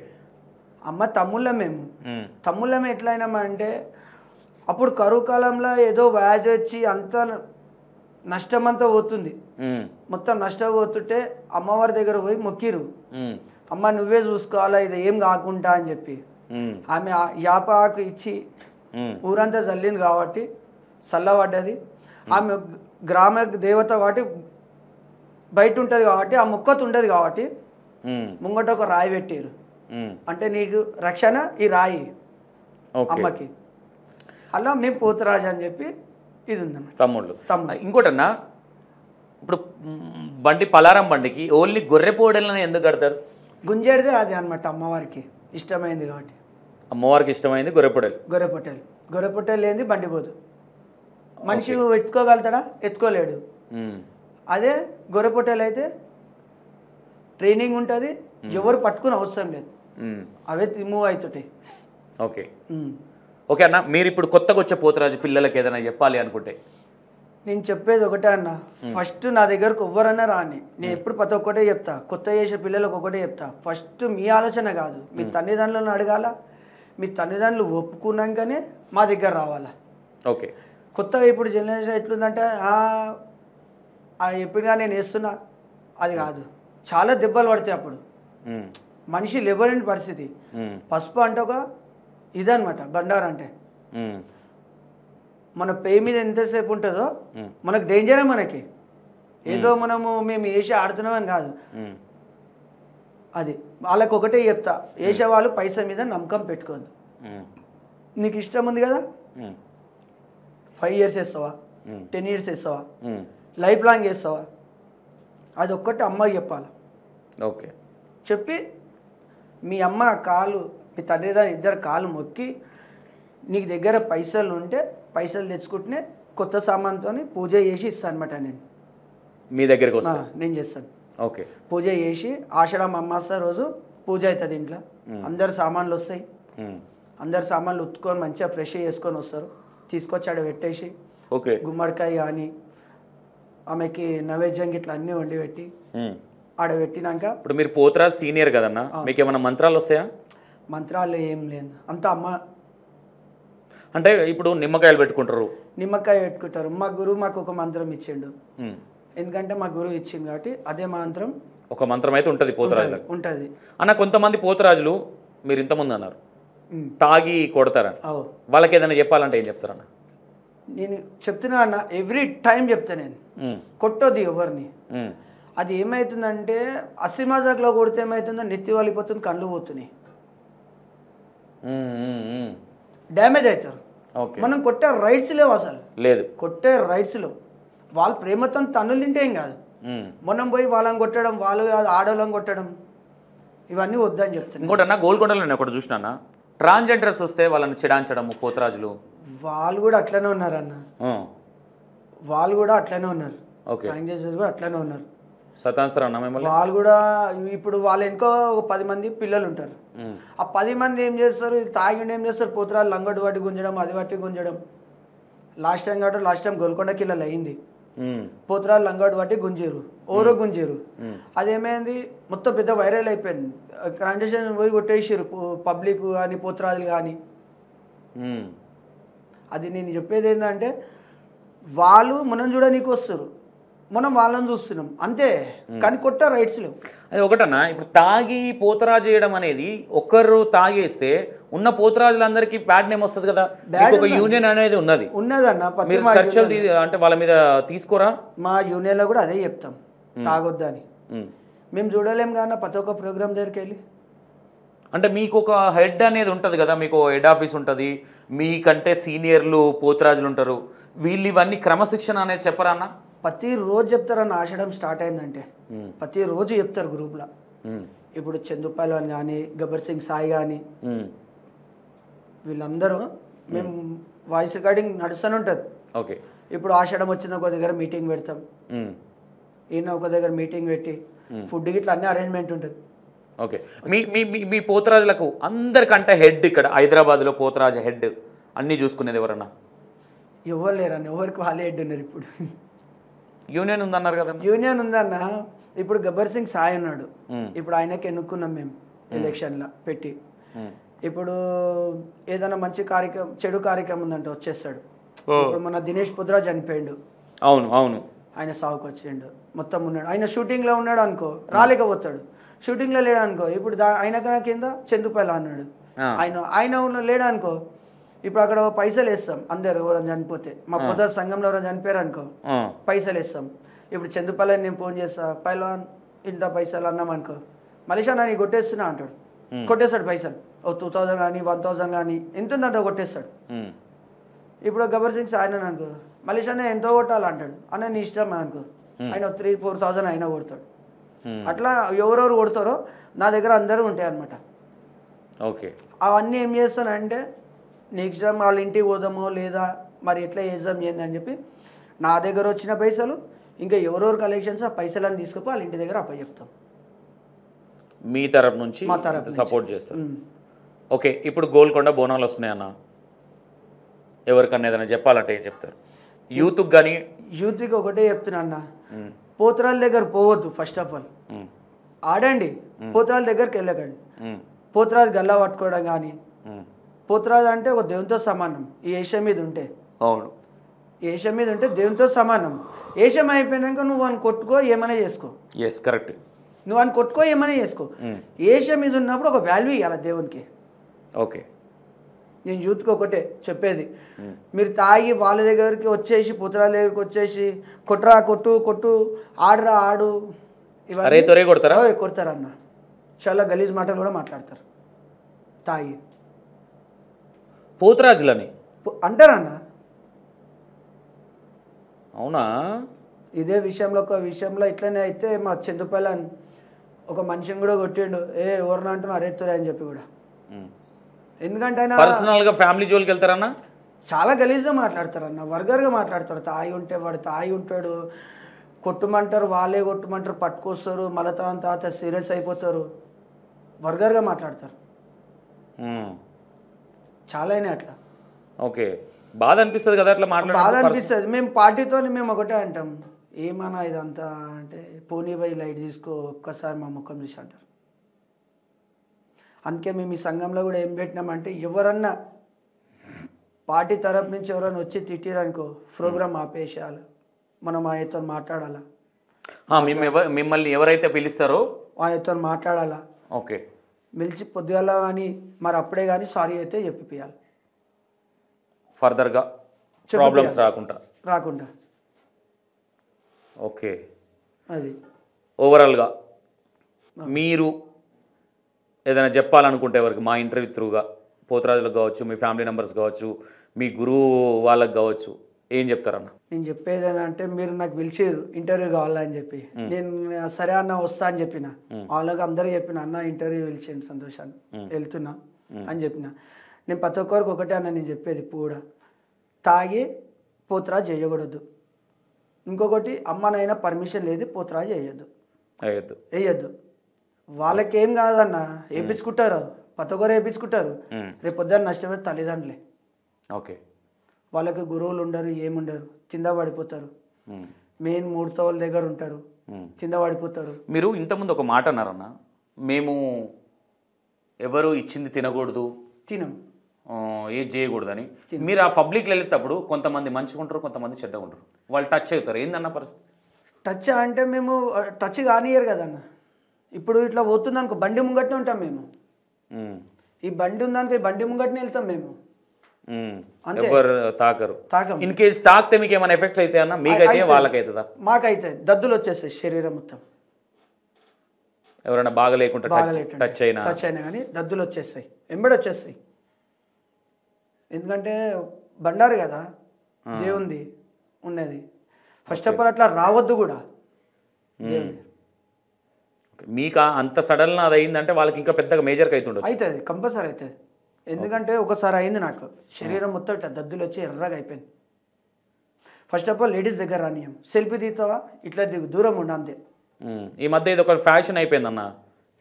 అమ్మ తమ్ముళ్ళం మేము. తమ్ముళ్ళం ఎట్లయినామా అంటే, అప్పుడు కరువు కాలంలో ఏదో వ్యాధి వచ్చి అంతా నష్టం అంతా పోతుంది, మొత్తం నష్టం పోతుంటే అమ్మవారి దగ్గర పోయి మొక్కిరు, అమ్మ నువ్వే చూసుకోవాలా ఇది ఏం కాకుండా అని చెప్పి. ఆమె యాప ఆకు ఇచ్చి ఊరంతా చల్లింది కాబట్టి చల్లబడ్డది. ఆమె గ్రామ దేవత కాబట్టి బయట ఉంటుంది కాబట్టి ఆ మొక్కతు ఉండదు కాబట్టి ముంగట ఒక రాయి పెట్టారు. అంటే నీకు రక్షణ ఈ రాయి అమ్మకి. అలా మేము పోతరాజు అని చెప్పి ఇది ఉందన్నమాట. తమ్ముళ్ళు. ఇంకోటన్నా, ఇప్పుడు బండి పలారం బండికి ఓన్లీ గొర్రె పోడెలని ఎందుకు కడతారు? గుంజేడిదే అది అనమాట, అమ్మవారికి ఇష్టమైంది కాబట్టి. అమ్మవారికి ఇష్టమైంది గొర్రెపొట్టెలు. గొర్రెపొట్టెలు లేనిది బండి పోదు. మనిషి ఎత్తుకోగలుగుతాడా? ఎత్తుకోలేడు. అదే గొర్రెపొట్టెలు అయితే ట్రైనింగ్ ఉంటుంది, ఎవరు పట్టుకుని అవసరం లేదు, అవే మూవ్ అవుతుంటాయి. ఓకే ఓకే అన్న, మీరు ఇప్పుడు కొత్తగా వచ్చే పోతరాజు పిల్లలకి ఏదైనా చెప్పాలి అనుకుంటే? నేను చెప్పేది ఒకటే అన్న, ఫస్ట్ నా దగ్గరకు ఎవ్వరన్నా రాని, నేను ఎప్పుడు ప్రతి ఒక్కటే చెప్తా, కొత్త చేసే పిల్లలకు ఒకటే చెప్తా, ఫస్ట్ మీ ఆలోచన కాదు, మీ తల్లిదండ్రులను అడగాల, మీ తల్లిదండ్రులు ఒప్పుకున్నాకనే మా దగ్గర రావాలా. ఓకే. కొత్తగా ఇప్పుడు జనరేషన్ ఎట్లుందంటే ఎప్పుడుగా నేను వేస్తున్నా, అది కాదు, చాలా దెబ్బలు పడతాయి. అప్పుడు మనిషి లేవలేని పరిస్థితి. పసుపు అంటే ఒక ఇదనమాట, బండారు అంటే మన పేయి మీద ఎంతసేపు ఉంటుందో మనకు డేంజరే. మనకి ఏదో మేము వేసి ఆడుతున్నామని కాదు, అది వాళ్ళకి ఒకటే చెప్తా, వేసే వాళ్ళు పైసా మీద నమ్మకం పెట్టుకోవద్దు. నీకు ఇష్టం ఉంది కదా, 5 years వేస్తావా, 10 years వేస్తావా, లైఫ్ లాంగ్ వేస్తావా, అది ఒక్కటి అమ్మకి చెప్పాలి. ఓకే. చెప్పి మీ అమ్మ కాలు, మీ తండ్రిదాని ఇద్దరు కాలు మొక్కి, నీకు దగ్గర పైసలు ఉంటే పైసలు తెచ్చుకుంటేనే కొత్త సామాన్తో పూజ చేసి ఇస్తాను అనమాట. నేను మీ దగ్గరికి వస్తాను, నేను చేస్తాను. ఓకే. పూజ చేసి ఆషాఢం అమావాస్య రోజు పూజ అవుతుంది ఇంట్లో. అందరు సామాన్లు వస్తాయి, అందరు సామాన్లు ఉత్తుకొని మంచిగా ఫ్రెష్ చేసుకొని వస్తారు, తీసుకొచ్చి ఆడ పెట్టేసి ఓకే గుమ్మడికాయ కానీ ఆమెకి నైవేద్యం ఇట్లా అన్నీ వండి పెట్టి ఆడ పెట్టినాక. ఇప్పుడు మీరు పోతరాజు సీనియర్ కదన్నా, మీకు ఏమైనా మంత్రాలు వస్తాయా? మంత్రాలు ఏం లేదు అంత అమ్మ అంటే ఇప్పుడు నిమ్మకాయలు పెట్టుకుంటారు. నిమ్మకాయ పెట్టుకుంటారు. మా గురువు మాకు ఒక మంత్రం ఇచ్చిండు. ఉమ్. ఎందుకంటే మా గురువు ఇచ్చింది కాబట్టి అదే మంత్రం ఒక మంత్రం అయితే ఉంటుంది పోతరాజులకు. ఉంటుంది అన్న కొంతమంది పోతరాజులు మీరు ఇంతకుముందు అన్నారు తాగి కొడతారని, అవు వాళ్ళకి ఏదైనా చెప్పాలంటే ఏం చెప్తారన్న? నేను చెప్తున్నా అన్న, ఎవ్రీ టైం చెప్తా నేను, కొట్టొద్దు ఎవరిని. అది ఏమవుతుందంటే అసిమాజాక్లో కొడితే ఏమవుతుందో నెత్తి వాలిపోతుంది, కళ్ళు పోతున్నాయి, డ్యామేజ్ అవుతారు. మనం కొట్టే రైట్స్ లేవు, అసలు లేదు కొట్టే రైట్స్ లేవు. వాళ్ళు ప్రేమతో తన్నులు తింటే ఏం కాదు, మనం పోయి వాళ్ళని కొట్టడం, వాళ్ళు ఆడవాళ్ళని కొట్టడం, ఇవన్నీ వద్దని చెప్తాను. ఇంకోటి అన్న, గోల్కొండలో నేను ఒకటి చూసినా, ట్రాన్స్జెండర్స్ వస్తే వాళ్ళని చిడాంచడము పోతరాజులు, వాళ్ళు కూడా అట్లనే ఉన్నారన్న, వాళ్ళు కూడా అట్లనే ఉన్నారు, ట్రాన్స్జెండర్స్ కూడా అట్లనే ఉన్నారు. సతాయిస్తారా అన్న మిమ్మల్ని? వాళ్ళు కూడా ఇప్పుడు వాళ్ళు ఇంకో 10 మంది పిల్లలు ఉంటారు, ఆ 10 మంది ఏం చేస్తారు, తాగి ఏం చేస్తారు, పోతరాలు లంగడు వాటి గుంజడం, అది వాటి గుంజడం. లాస్ట్ టైం గోల్కొండ కిల్లలు అయింది, పోతరాలు లంగడు వాటి గుంజేరు, ఓరో గుంజేరు. అదేమైంది, మొత్తం పెద్ద వైరల్ అయిపోయింది. ట్రాన్సాక్షన్ పోయి కొట్టేసారు పబ్లిక్ కానీ పోతరాజులు కానీ. అది నేను చెప్పేది ఏంటంటే, వాళ్ళు మనం చూడనీకి వస్తారు, మనం వాళ్ళని చూస్తున్నాం అంతే, కానీ కొట్ట రైట్స్ లేవు. అది ఒకటన్నా, ఇప్పుడు తాగి పోతరాజు చేయడం అనేది, ఒక్కరు తాగేస్తే ఉన్న పోతరాజులందరికీ బ్యాడ్ నేమ్ వస్తుంది కదా. ఒక యూనియన్ అనేది ఉన్నదన్న, మీరు చర్చలు అంటే వాళ్ళ మీద తీసుకోరా? మా యూనియన్లో కూడా అదే చెప్తాం, తాగొద్దని. మేము చూడలేం కానీ ప్రతి ఒక్క ప్రోగ్రామ్ దగ్గరికి వెళ్ళి. అంటే మీకు ఒక హెడ్ అనేది ఉంటుంది కదా, మీకు హెడ్ ఆఫీస్ ఉంటుంది, మీకంటే సీనియర్లు పోతరాజులు ఉంటారు, వీళ్ళు ఇవన్నీ క్రమశిక్షణ అనేది చెప్పరా అన్న? ప్రతిరోజు చెప్తారన్న, ఆషడం స్టార్ట్ అయిందంటే ప్రతిరోజు చెప్తారు గ్రూప్లో. ఇప్పుడు చందు పైల్వాన్ కానీ, గబ్బర్ సింగ్ సాయి కానీ, వీళ్ళందరూ మేము వాయిస్ రికార్డింగ్ నడుస్తూనే ఉంటుంది. ఓకే, ఇప్పుడు ఆషాఢం వచ్చిన ఒక దగ్గర మీటింగ్ పెడతాం, ఈయన ఒక దగ్గర మీటింగ్ పెట్టి ఫుడ్ ఇట్లా అన్ని అరేంజ్మెంట్ ఉంటుంది. ఓకే, మీ పోతరాజులకు అందరికంటే హెడ్ ఇక్కడ హైదరాబాద్లో పోతరాజు హెడ్ అన్నీ చూసుకునేది ఎవరన్నా? ఎవరు లేరన్న, ఎవరికి వాళ్ళే హెడ్ ఉన్నారు. ఇప్పుడు యూనియన్ ఉందన్నారు కదా? యూనియన్ ఉందన్న. ఇప్పుడు గబ్బర్ సింగ్ సాయి ఉన్నాడు, ఇప్పుడు ఆయనకి ఎన్నుకున్నాం మేము ఎలక్షన్లో పెట్టి. ఇప్పుడు ఏదైనా మంచి కార్యక్రమం, చెడు కార్యక్రమం ఉందంటే వచ్చేస్తాడు. ఇప్పుడు మన దినేష్ పుద్రా చనిపోయిండు, అవును అవును, ఆయన సాగుకు వచ్చిండు, మొత్తం ఉన్నాడు. ఆయన షూటింగ్లో ఉన్నాడు అనుకో, రాలేకపోతాడు. షూటింగ్లో లేడు అనుకో, ఇప్పుడు ఆయనకన్నా కింద చందుపల్లి అన్నాడు, ఆయన లేడు అనుకో, ఇప్పుడు అక్కడ పైసలు వేస్తాం అందరు, ఎవరైనా చనిపోతే. మా పొద్దు సంఘంలో ఎవరైనా చనిపోయారు అనుకో, పైసలు వేస్తాం. ఇప్పుడు చందుపల్లిని నేను ఫోన్ చేస్తా, పైల్వాన్ ఇంత పైసలు అన్నాం అనుకో, మలేషియా నేను కొట్టేస్తున్నా అంటాడు, కొట్టేస్తాడు పైసలు. ఓ 2000 కానీ 1000 కానీ ఎంత ఉందంటే కొట్టేస్తాడు. ఇప్పుడు గబ్బర్ సింగ్ ఆయన అనుకో, మలేషియానే ఎంతో కొట్టాలంటాడు, అన్న నీ ఇష్టం అనుకో, ఆయన 3-4,000 అయినా కొడతాడు. అట్లా ఎవరెవరు కొడతారో నా దగ్గర అందరూ ఉంటాయి అన్నమాట. ఓకే, అవన్నీ ఏం చేస్తానంటే, నెక్స్ట్ టైం వాళ్ళ ఇంటికి పోదామో లేదా మరి ఎట్లా చేద్దాం ఏంది అని చెప్పి, నా దగ్గర వచ్చిన పైసలు ఇంకా ఎవరెవరు కలెక్షన్స్ ఆ పైసలను తీసుకుపోయి వాళ్ళ ఇంటి దగ్గర అప్పచెప్తాం. మీ తరపు నుంచి మా తరపు సపోర్ట్ చేస్తారు. ఓకే, ఇప్పుడు గోల్కొండ బోనాలు వస్తున్నాయన్న, ఎవరికన్నా ఏదైనా చెప్పాలంటే ఏం చెప్తారు? యూత్కి కానీ? యూత్కి ఒకటే చెప్తున్నా అన్న, పోతరాల దగ్గర పోవద్దు. ఫస్ట్ ఆఫ్ ఆల్ ఆడండి, పోతరాల దగ్గరికి వెళ్ళకండి. పోతరాజు గల్లా పట్టుకోవడం కానీ, పోతరాజు అంటే ఒక దేవునితో సమానం. ఈ ఏషం మీద ఉంటే, అవును, ఏషం మీద ఉంటే దేవునితో సమానం. ఏషం అయిపోయినాక నువ్వు అని కొట్టుకో, ఏమైనా చేసుకో. Yes, correct. నువ్వు అని కొట్టుకో, ఏమైనా చేసుకో. ఏషం మీద ఉన్నప్పుడు ఒక వాల్యూ ఇవ్వాలి దేవునికి. ఓకే, నేను యూత్కి ఒకటే చెప్పేది, మీరు తాగి వాళ్ళ దగ్గరికి వచ్చేసి, పోతరాల దగ్గరికి వచ్చేసి కొట్టురా కొట్టు కొట్టు, ఆడరా ఆడు, ఇవన్నీ కొడతారన్న. చాలా గలీజ్ మాటలు కూడా మాట్లాడతారు తాగి, పోతరాజులని అంటారన్న. అవునా? ఇదే విషయంలో ఒక విషయంలో ఇట్లనే అయితే మా చందుపల్లి ఒక మనిషిని కూడా కొట్టిండు, ఎవరిని అంటున్నా అరెత్తురా అని చెప్పి కూడా. ఎందుకంటే ఆయన పర్సనల్గా ఫ్యామిలీ జోలికి వెళ్తారన్న, చాలా గలీజ్గా మాట్లాడతారన్న, వర్గర్గా మాట్లాడతారు. తాగి ఉంటే వాడు తాగి ఉంటాడు, కొట్టుమంటారు, వాళ్ళే కొట్టుమంటారు, పట్టుకొస్తారు, మళ్ళీ తర్వాత సీరియస్ అయిపోతారు, వర్గర్గా మాట్లాడతారు. చాలా అయినాయి అట్లా. ఓకే, బాధ అనిపిస్తుంది కదా అట్లా మాట్లాడ, బాధ అనిపిస్తుంది. మేము పార్టీతో మేము ఒకటే అంటాం, ఏమన్నా ఇదంతా అంటే పోనీ పోయి లైట్ తీసుకో, ఒక్కసారి మా ముఖం చూసి అంటారు. అందుకే మేము ఈ సంఘంలో కూడా ఏం పెట్టినామంటే ఎవరన్నా పార్టీ తరపు నుంచి ఎవరైనా వచ్చి తిట్టిరనుకో ప్రోగ్రామ్ ఆపేసేయాలి, మనం ఆయనతో మాట్లాడాలా, మిమ్మల్ని ఎవరైతే పిలుస్తారో ఆయనతో మాట్లాడాలా, ఓకే పిలిచి పొద్దుగాల కానీ మరి అప్పుడే కానీ సారీ అయితే చెప్పిపియాలి, ఫర్దర్గా ప్రాబ్లమ్స్ రాకుండా. ఓకే, అది ఓవరాల్గా మీరు ఏదైనా చెప్పాలనుకుంటే ఎవరికి మా ఇంటర్వ్యూ త్రూగా పోతరాజులకు కావచ్చు, మీ ఫ్యామిలీ మెంబర్స్ కావచ్చు, మీ గురువు వాళ్ళకి కావచ్చు, ఏం చెప్తారన్న? నేను చెప్పేది ఏంటంటే మీరు నాకు పిలిచారు ఇంటర్వ్యూ కావాలని చెప్పి, నేను సరే అన్న వస్తా అని చెప్పిన, వాళ్ళకి అందరూ చెప్పిన అన్న ఇంటర్వ్యూ పిలిచిండు సంతోషాన్ని వెళ్తున్నా అని చెప్పిన. నేను ప్రతి ఒక్కరికి ఒకటే అన్న నేను చెప్పేది ఇప్పుడు కూడా, తాగి పోతరాజు చేయకూడదు. ఇంకొకటి అమ్మనైనా పర్మిషన్ లేదు పోతరాజు వేయద్దు. వాళ్ళకేం కాదన్న, వేయించుకుంటారు, ప్రతి ఒక్కరు వేయించుకుంటారు. రేపు పొద్దున్న నష్టపోతే తల్లిదండ్రులే. ఓకే, వాళ్ళకి గురువులు ఉండరు, ఏముండరు, కింద పడిపోతారు. మెయిన్ 3 తోల దగ్గర ఉంటారు, కింద పడిపోతారు. మీరు ఇంతకుముందు ఒక మాట అన్నారన్న, మేము ఎవరు ఇచ్చింది తినకూడదు, ఏది చేయకూడదని. మీరు ఆ పబ్లిక్లో వెళ్ళేటప్పుడు కొంతమంది మంచిగా ఉంటారు, కొంతమంది చెడ్డగా ఉంటారు, వాళ్ళు టచ్ అవుతారు. ఏందన్న పరిస్థితి? టచ్ అంటే మేము టచ్ కానియరు కదన్న. ఇప్పుడు ఇట్లా పోతుంది అనుకో, బండి ముంగట్నే ఉంటాం మేము. ఈ బండి ఉందనుకో, ఈ బండి ముంగట్నే వెళ్తాం మేము. ఎవరు తాకరు. ఇన్ కేస్ తాకితే మీకు ఏమైనా ఎఫెక్ట్స్ అయితే అన్న? మీకైతే వాళ్ళకైతుందా? మాకైతే దద్దులు వచ్చేస్తాయి శరీరం మొత్తం. ఎవరైనా బాగా లేకుండా టచ్ అయినా కానీ దద్దులు వచ్చేస్తాయి, ఎంబడి వచ్చేస్తాయి. ఎందుకంటే బండారు కదా దేవుంది ఉన్నది. ఫస్ట్ ఆఫ్ ఆల్ అట్లా రావద్దు కూడా దేవుని. మీకు అంత సడన్ అది అయిందంటే వాళ్ళకి ఇంకా పెద్దగా మేజర్కి అవుతుండదు. అవుతుంది, కంపల్సరీ అవుతుంది. ఎందుకంటే ఒకసారి అయింది నాకు, శరీరం మొత్తం ఇట్లా దద్దులు వచ్చి ఎర్రగా అయిపోయింది. ఫస్ట్ ఆఫ్ ఆల్ లేడీస్ దగ్గర రానియం, సెల్ఫీ తీస్తావా ఇట్లా దిగు, దూరం ఉండ అంతే. ఈ మధ్య ఇది ఒక ఫ్యాషన్ అయిపోయింది అన్న,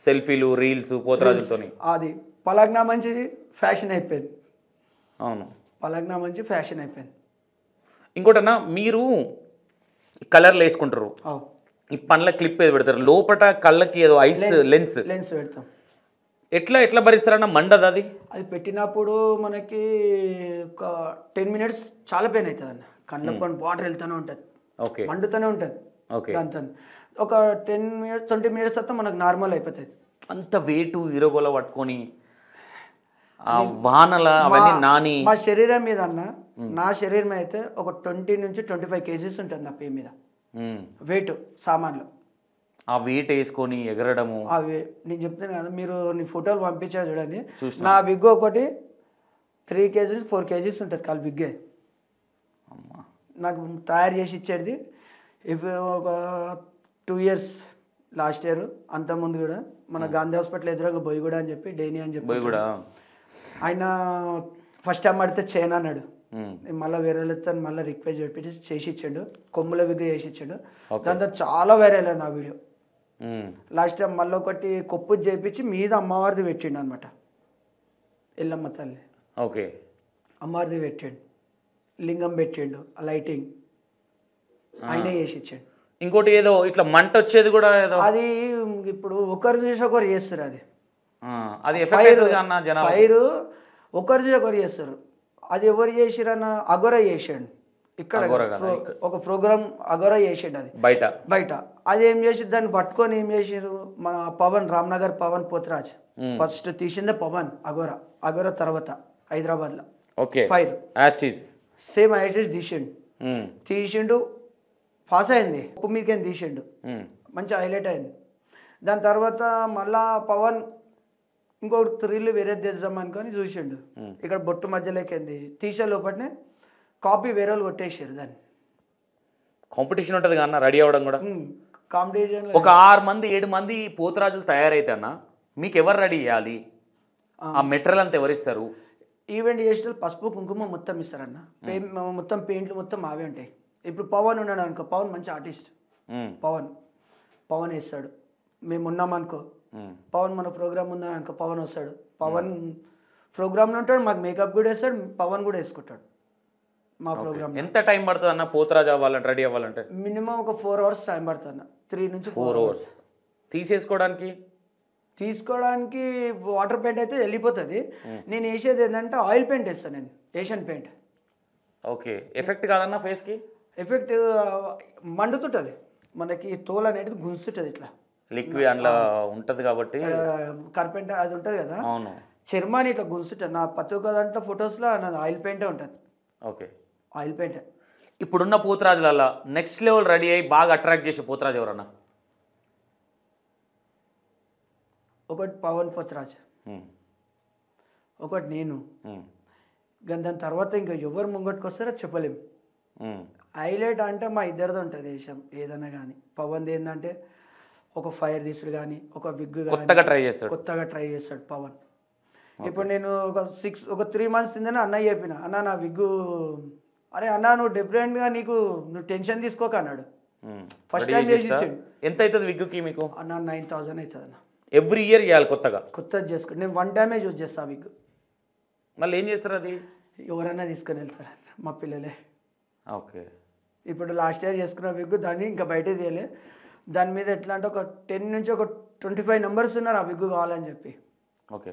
సెల్ఫీలు రీల్స్ పోతరాజులతో. అది పలగ్నా మంచి ఫ్యాషన్ అయిపోయింది. అవును, పలగ్నా మంచి ఫ్యాషన్ అయిపోయింది. ఇంకోటన్నా, మీరు కలర్లు వేసుకుంటారు, ఈ పండ్ల క్లిప్ ఏది పెడతారు, లోపల కళ్ళకి ఏదో ఐస్ లెన్స్ పెడతాం. ఎట్లా భరిస్తారన్న? మండదు అది? అది పెట్టినప్పుడు మనకి ఒక 10 minutes చాలా పెయిన్ అవుతుంది అన్న, కళ్ళ పని వాటర్ వెళ్తూనే ఉంటుంది, ఓకే, మండుతూనే ఉంటుంది. దాంతో ఒక 10 minutes 20 minutes తర్వాత మనకు నార్మల్ అయిపోతుంది. అంత వెయిట్ ఇరగోల పట్టుకొని ఆ వానల అవన్నీ నాని మా శరీరం మీద అన్న, నా శరీరం అయితే ఒక 20 నుంచి 25 kgs ఉంటుంది నా పే మీద వెయిట్ సామాన్లు. ఆ వెయిట్ వేసుకొని ఎగరడము, నేను చెప్తాను కదా, మీరు నీ ఫోటోలు పంపించారు చూడండి, నా బిగ్గు ఒకటి 3 kgs 4 kgs ఉంటుంది కాలు బిగ్గే. నాకు తయారు చేసి ఇచ్చేది ఒక 2 years లాస్ట్ ఇయర్. అంతకుముందు కూడా మన గాంధీ హాస్పిటల్ ఎదురుగా బొయ్యగూడ అని చెప్పి డేని అని చెప్పి బొయ్యగూడ ఆయన ఫస్ట్ టైం అడితే చేయను అన్నాడు. మళ్ళీ వేరే వాళ్ళతో మళ్ళీ రిక్వెస్ట్ చెప్పి చేసి ఇచ్చాడు, కొమ్ముల విగ్గు చేసి ఇచ్చాడు. దాంతో చాలా వైరల్ అయింది ఆ వీడియో. లాస్ట్ టైం మళ్ళీ ఒకటి కొప్పు చేయించి మీద అమ్మవారిది పెట్టిండు అనమాట, ఎల్లమ్మ తల్లి. ఓకే, అమ్మవారిది పెట్టిండు, లింగం పెట్టిండు, లైటింగ్ ఆయనే చేసి ఇచ్చాడు. ఇంకోటి ఏదో ఇట్లా మంట వచ్చేది కూడా ఏదో, అది ఇప్పుడు ఒకరు చూసి ఒకరు చేస్తారు. అది ఫైర్ ఒకరు చూసి ఒకరు చేస్తారు. అది ఎవరు చేసిరన్న, అగోరా చేసాడు ఇక్కడ ఒక ప్రోగ్రామ్, అగోరా చేసాడు అది బయట. అది ఏం చేసి దాన్ని పట్టుకొని ఏం చేసారు మన పవన్, రామ్నగర్ పవన్ పోతరాజ్ ఫస్ట్ తీసిందే పవన్ అగోరా తర్వాత హైదరాబాద్లో ఫైర్ సేమ్ యాస్టీస్ తీసిండు పాస్ అయింది, ఉప్పు మీకేం తీసిండు, మంచి హైలైట్ అయింది. దాని తర్వాత మళ్ళా పవన్ ఇంకొకటి త్రీలు వేరే తెద్దాం అనుకొని చూసిండు, ఇక్కడ బొట్టు మధ్యలోకి తీసే లోపలనే కాపీ వేరే వాళ్ళు కొట్టేసారు. దాన్ని కాంపిటీషన్ ఉంటుంది కన్నా రెడీ అవ్వడం కూడా కాంపిటీషన్. ఒక 6 మంది 7 మంది పోతరాజులు తయారైతే అన్న మీకు ఎవరు రెడీ చేయాలి? ఆ మెటీరియల్ అంతా ఎవరిస్తారు? ఈవెంట్ చేసిన పసుపు కుంకుమ మొత్తం ఇస్తారన్న, మొత్తం పెయింట్లు మొత్తం అవే ఉంటాయి. ఇప్పుడు పవన్ ఉన్నాడు అనుకో, పవన్ మంచి ఆర్టిస్ట్, పవన్ వేస్తాడు. మేము ఉన్నామనుకో, పవన్ మన ప్రోగ్రామ్ ఉందని అనుకో, పవన్ వస్తాడు. పవన్ ప్రోగ్రామ్లో ఉంటాడు, మాకు మేకప్ కూడా వేస్తాడు, పవన్ కూడా వేసుకుంటాడు మా ప్రోగ్రామ్. ఎంత టైం పడుతుంది అన్న పోతరాజు అవ్వాలంటే, రెడీ అవ్వాలంటే? మినిమం ఒక 4 hours టైం పడుతుంది అన్న, 3 నుంచి 4 hours తీసేసుకోవడానికి. తీసుకోవడానికి వాటర్ పెయింట్ అయితే వెళ్ళిపోతుంది. నేను వేసేది ఏంటంటే ఆయిల్ పెయింట్ వేస్తాను, నేను ఏషియన్ పెయింట్. ఓకే, ఎఫెక్ట్ కాదన్న ఫేస్కి? ఎఫెక్ట్ మండుతుంటుంది, మనకి తోలు అనేది గుంజుతుంటుంది ఇట్లా, లిక్విడ్ అందులో ఉంటుంది కాబట్టి. కార్పెంట్ అది ఉంటుంది కదా, అవును, చర్మాని ఇట్లా గుంజుతుంటుంది. నా ప్రతి ఒక్క దాంట్లో ఫొటోస్లో నాది ఆయిల్ పెయింటే ఉంటుంది. ఓకే, ఆయిల్ పెయింటే. ఇప్పుడున్న పోతురాజులలో నెక్స్ట్ లెవెల్ రెడీ అయ్యి బాగా అట్రాక్ట్ చేసే పోతురాజు ఎవరన్నా? ఒకటి పవన్ పోత్రాజ్, ఒకటి నేను. దాని తర్వాత ఇంకా ఎవరు ముంగట్టుకు వస్తారో చెప్పలేము. హైలైట్ అంటే మా ఇద్దరిది ఉంటుంది దేశం ఏదైనా కానీ. పవన్ది ఏంటంటే ఒక ఫైర్ తీసుడు కానీ, ఒక విగ్ కొత్తగా ట్రై చేస్తాడు పవన్. ఇప్పుడు నేను ఒక 3 months తిందని అన్నయ్య చెప్పిన, అన్న నా విగ్గు, అరే అన్న నువ్వు డిఫరెంట్గా నువ్వు టెన్షన్ తీసుకోక అన్నాడు. ఫస్ట్ టైం చేసి ఇచ్చాడు. ఎంత అవుతుంది విగ్గుకి మీకు? అన్న 9,000 అవుతుంది అన్న. ఎవ్రీ ఇయర్ చేయాలి కొత్తది చేసుకోండి. నేను 1 time యూజ్ చేస్తాను విగ్. మళ్ళీ ఏం చేస్తారు అది? ఎవరైనా తీసుకొని వెళ్తారు, మా పిల్లలే. ఓకే, ఇప్పుడు లాస్ట్ ఇయర్ చేసుకున్న విగ్ దాన్ని ఇంకా బయట తీయలే. దాని మీద ఎట్లా అంటే ఒక 10 నుంచి ఒక 25 numbers ఉన్నారు ఆ విగ్ కావాలని చెప్పి. ఓకే,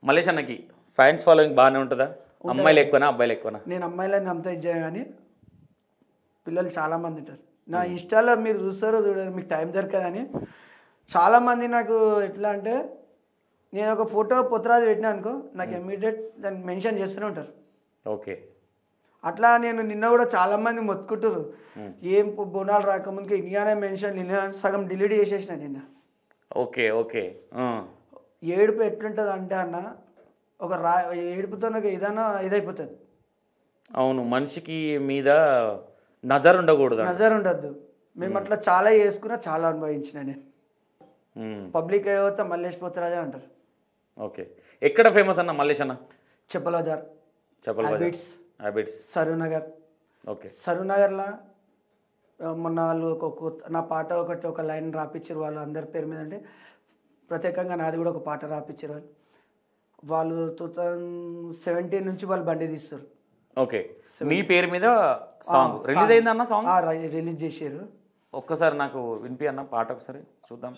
మలేష్ అన్నకి ఫ్యాన్స్ ఫాలోయింగ్ బాగానే ఉంటుందా? అమ్మాయిలు ఎక్కువనా అబ్బాయిలు ఎక్కువనా? నేను అమ్మాయిలని అంత ఇచ్చాను కానీ పిల్లలు చాలామంది ఉంటారు. నా ఇన్స్టాలో మీరు చూస్తారో చూడాలి, మీకు టైం దొరకదని చాలామంది నాకు ఎట్లా అంటే నేను ఒక ఫోటో పొత్తరాజు పెట్టినా అనుకో, నాకు ఇమ్మీడియట్ దాన్ని మెన్షన్ చేస్తూనే ఉంటారు. ఓకే, అట్లా నేను నిన్న కూడా చాలామంది మొత్తుకుంటారు, ఏం బోనాలు రాకముందుకే ఇన్నిగానే మెన్షన్, సగం డిలీట్ చేసేసిన నిన్న. Okay okay. ఏడుపు ఎట్లుంటుంది అంటే అన్న, ఒక ఏడుపుతో నాకు ఏదైనా ఇదైపోతుంది. అవును, మనిషికి మీద నజర్ ఉండకూడదు, నజర్ ఉండద్దు. మేము అట్లా చాలా చేసుకున్నా, చాలా అనుభవించిన నేను. పబ్లిక్ ఏడవతా మల్లేష్ పోతరాజా అంటారు. ఓకే, ఎక్కడ ఫేమస్ అన్న మల్లేష్ అన్న? చెప్పలబజార్, హ్యాబిట్స్, సరూనగర్. ఓకే, సరూనగర్లో మొన్న వాళ్ళు నా పాట ఒక లైన్ రాపిచ్చారు వాళ్ళు అందరి పేరు మీద. అంటే ప్రత్యేకంగా నాది కూడా ఒక పాట రాపిచ్చారు వాళ్ళు. 2017 నుంచి వాళ్ళు బండి తీస్తారు. ఓకే, మీ పేరు మీద సాంగ్ రిలీజ్ అయింది అన్న? సాంగ్ రిలీజ్ చేశారు. ఒక్కసారి నాకు వినిపి అన్న పాట ఒకసారి చూద్దాం.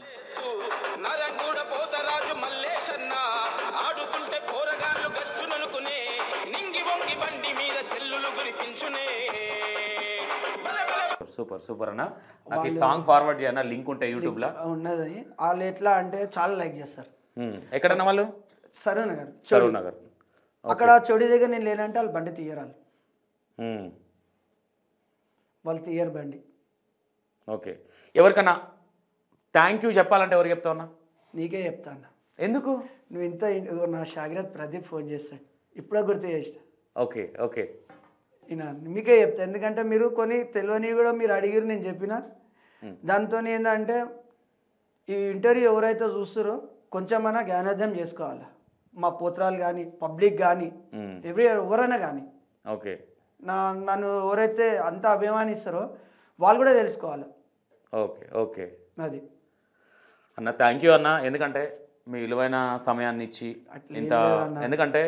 సూపర్ సూపర్ అన్న. నాకు ఈ సాంగ్ ఫార్వర్డ్ చేయన్న, లింక్ ఉంటాయి యూట్యూబ్లో ఉన్నది. వాళ్ళు ఎట్లా అంటే చాలా లైక్ చేస్తారు. ఎక్కడన్నా వాళ్ళు? సరూనగర్. అక్కడ చోడి దగ్గర నేను లేనంటే వాళ్ళు బండి తీయరాలి, వాళ్ళు తీయరు బండి. ఓకే, ఎవరికన్నా థ్యాంక్ యూ చెప్పాలంటే ఎవరు చెప్తావు అన్న? నీకే చెప్తా అన్న. ఎందుకు? నువ్వు ఇంత నా షాగిరత్ ప్రదీప్ ఫోన్ చేస్తాడు, ఇప్పుడే గుర్తు చేసిన. ఓకే ఓకే, ఈయన మీకే చెప్తా, ఎందుకంటే మీరు కొన్ని తెలియని కూడా మీరు అడిగిరు, నేను చెప్పిన. దాంతో ఏంటంటే ఈ ఇంటర్వ్యూ ఎవరైతే చూస్తారో కొంచెమైనా జ్ఞానోదయం చేసుకోవాలి. మా పోత్రాలు కానీ, పబ్లిక్ కానీ, ఎవరైనా కానీ. ఓకే, నన్ను ఎవరైతే అంత అభిమానిస్తారో వాళ్ళు కూడా తెలుసుకోవాలి. ఓకే ఓకే, అది అన్న. థ్యాంక్ యూ అన్న, ఎందుకంటే మీ విలువైన సమయాన్ని ఇచ్చి ఇంత. ఎందుకంటే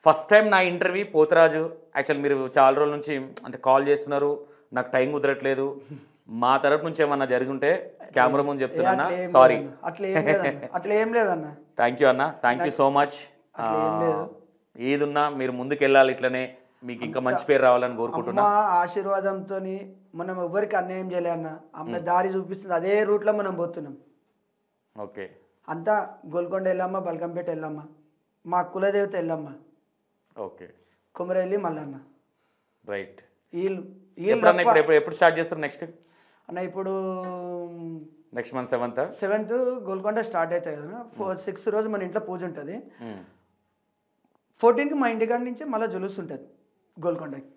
ఫస్ట్ టైం నా ఇంటర్వ్యూ పోతురాజు. యాక్చువల్ మీరు చాలా రోజుల నుంచి అంటే కాల్ చేస్తున్నారు, నాకు టైం కుదరట్లేదు. మా తరపు నుంచి ఏమన్నా జరుగుంటే కెమెరా ముందు చెప్తున్నా, సారీ. అట్లా ఏం లేదన్న. థ్యాంక్ యూ అన్న, థ్యాంక్ యూ సో మచ్. ఏదున్నా మీరు ముందుకు వెళ్ళాలి, ఇట్లనే మీకు ఇంకా మంచి పేరు రావాలని కోరుకుంటున్నా. ఆశీర్వాదంతో మనం ఎవరికి అన్యాయం చేయలే అన్న. అమ్మ దారి చూపిస్తుంది, అదే రూట్లో మనం పోతున్నాం. ఓకే, అంతా గోల్కొండ వెళ్ళమ్మా, బల్కంపేట వెళ్ళమ్మా, మా కులదేవత వెళ్ళమ్మా. ఓకే, కుమరెల్లి మల్లన్న. రైట్. ఎప్పుడు స్టార్ట్ చేస్తారు నెక్స్ట్ అన్న? ఇప్పుడు next month 7th Golconda start అవుతాయి కదా. 6th రోజు మన ఇంట్లో పూజ ఉంటుంది. 14కి మా ఇంటికాడ నుంచి మళ్ళీ జులుస్ ఉంటుంది గోల్కొండకి.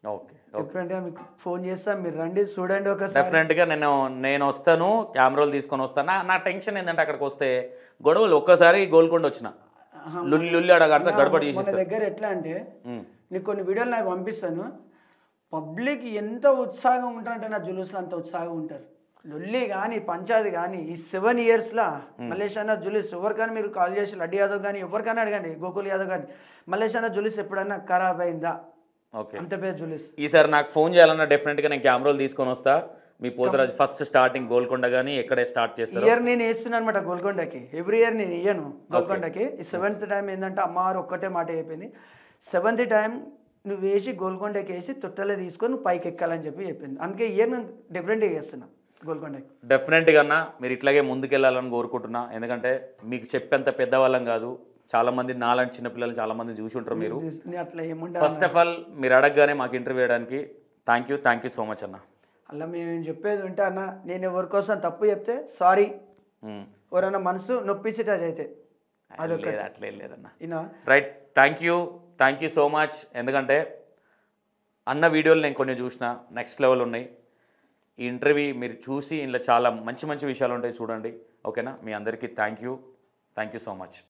ఓకే, ఎప్పుడంటే మీకు ఫోన్ చేస్తాను, మీరు రండి చూడండి ఒకసారి. డెఫినెట్గా నేను వస్తాను, కెమెరాలు తీసుకొని వస్తాను. నా టెన్షన్ ఏంటంటే అక్కడికి వస్తే గొడవలు. ఒక్కసారి గోల్కొండ వచ్చిన లుల్లి అడగంటే గడపడి మన దగ్గర ఎట్లా అంటే నీకు కొన్ని వీడియోలు నాకు పంపిస్తాను. పబ్లిక్ ఎంత ఉత్సాహంగా ఉంటారంటే నా జులుస్లో అంత ఉత్సాహంగా ఉంటారు. లొల్లి కానీ పంచాయతీ కానీ ఈ 7 yearsలో మల్లేష్ అన్న జులిస్ ఎవరికైనా మీరు కాల్ చేసి లడ్డు యాదవ్ కానీ ఎవరికైనా అడగండి, గోకుల్ యాదవ్ కానీ, మల్లేష్ అన్న జులిస్ ఎప్పుడైనా ఖరాబ్ అయిందా? ఓకే, అంత పేరు జులిస్. ఈసారి నాకు ఫోన్ చేయాలన్నా డెఫినెట్గా నేను కెమెరాలు తీసుకొని వస్తా. మీ పోతురాజు ఫస్ట్ స్టార్టింగ్ గోల్కొండ కానీ ఎక్కడే స్టార్ట్ చేస్తారు? ఇయర్ నేను వేస్తున్నాను అనమాట గోల్కొండకి. ఎవ్రీ ఇయర్ నేను వేయను గోల్కొండకి. ఈ 7th టైం ఏంటంటే అమ్మవారు ఒక్కటే మాట చెప్పింది, 7th టైం నువ్వు వేసి గోల్కొండకి వేసి తొట్టెలో తీసుకొని నువ్వు పైకి ఎక్కాలని చెప్పి చెప్పింది. అందుకే ఇయర్ నేను డిఫరెంట్గా చేస్తున్నా గోల్కొండకి. డెఫినెట్గా అన్న మీరు ఇట్లాగే ముందుకెళ్ళాలని కోరుకుంటున్నా. ఎందుకంటే మీకు చెప్పేంత పెద్దవాళ్ళం కాదు, చాలామంది నాలాంటి చిన్నపిల్లలు చాలామంది చూసి ఉంటారు మీరు. అట్లా ఏముండే ఫస్ట్ ఆఫ్ ఆల్ మీరు అడగగానే మాకు ఇంటర్వ్యూ చేయడానికి థ్యాంక్ యూ సో మచ్ అన్న. అలా మేము చెప్పేది ఉంటే అన్న, నేను ఎవరి కోసం తప్పు చెప్తే సారీ, ఎవరైనా మనసు నొప్పించేటైతే అదొకటి. అట్లే లేదన్న. ఇనా right, thank you so much. ఎందుకంటే అన్న వీడియోలు నేను కొన్ని చూసిన నెక్స్ట్ లెవెల్ ఉన్నాయి. ఈ ఇంటర్వ్యూ మీరు చూసి ఇందులో చాలా మంచి మంచి విషయాలు ఉంటాయి చూడండి. ఓకేనా? మీ అందరికీ థ్యాంక్ యూ సో మచ్.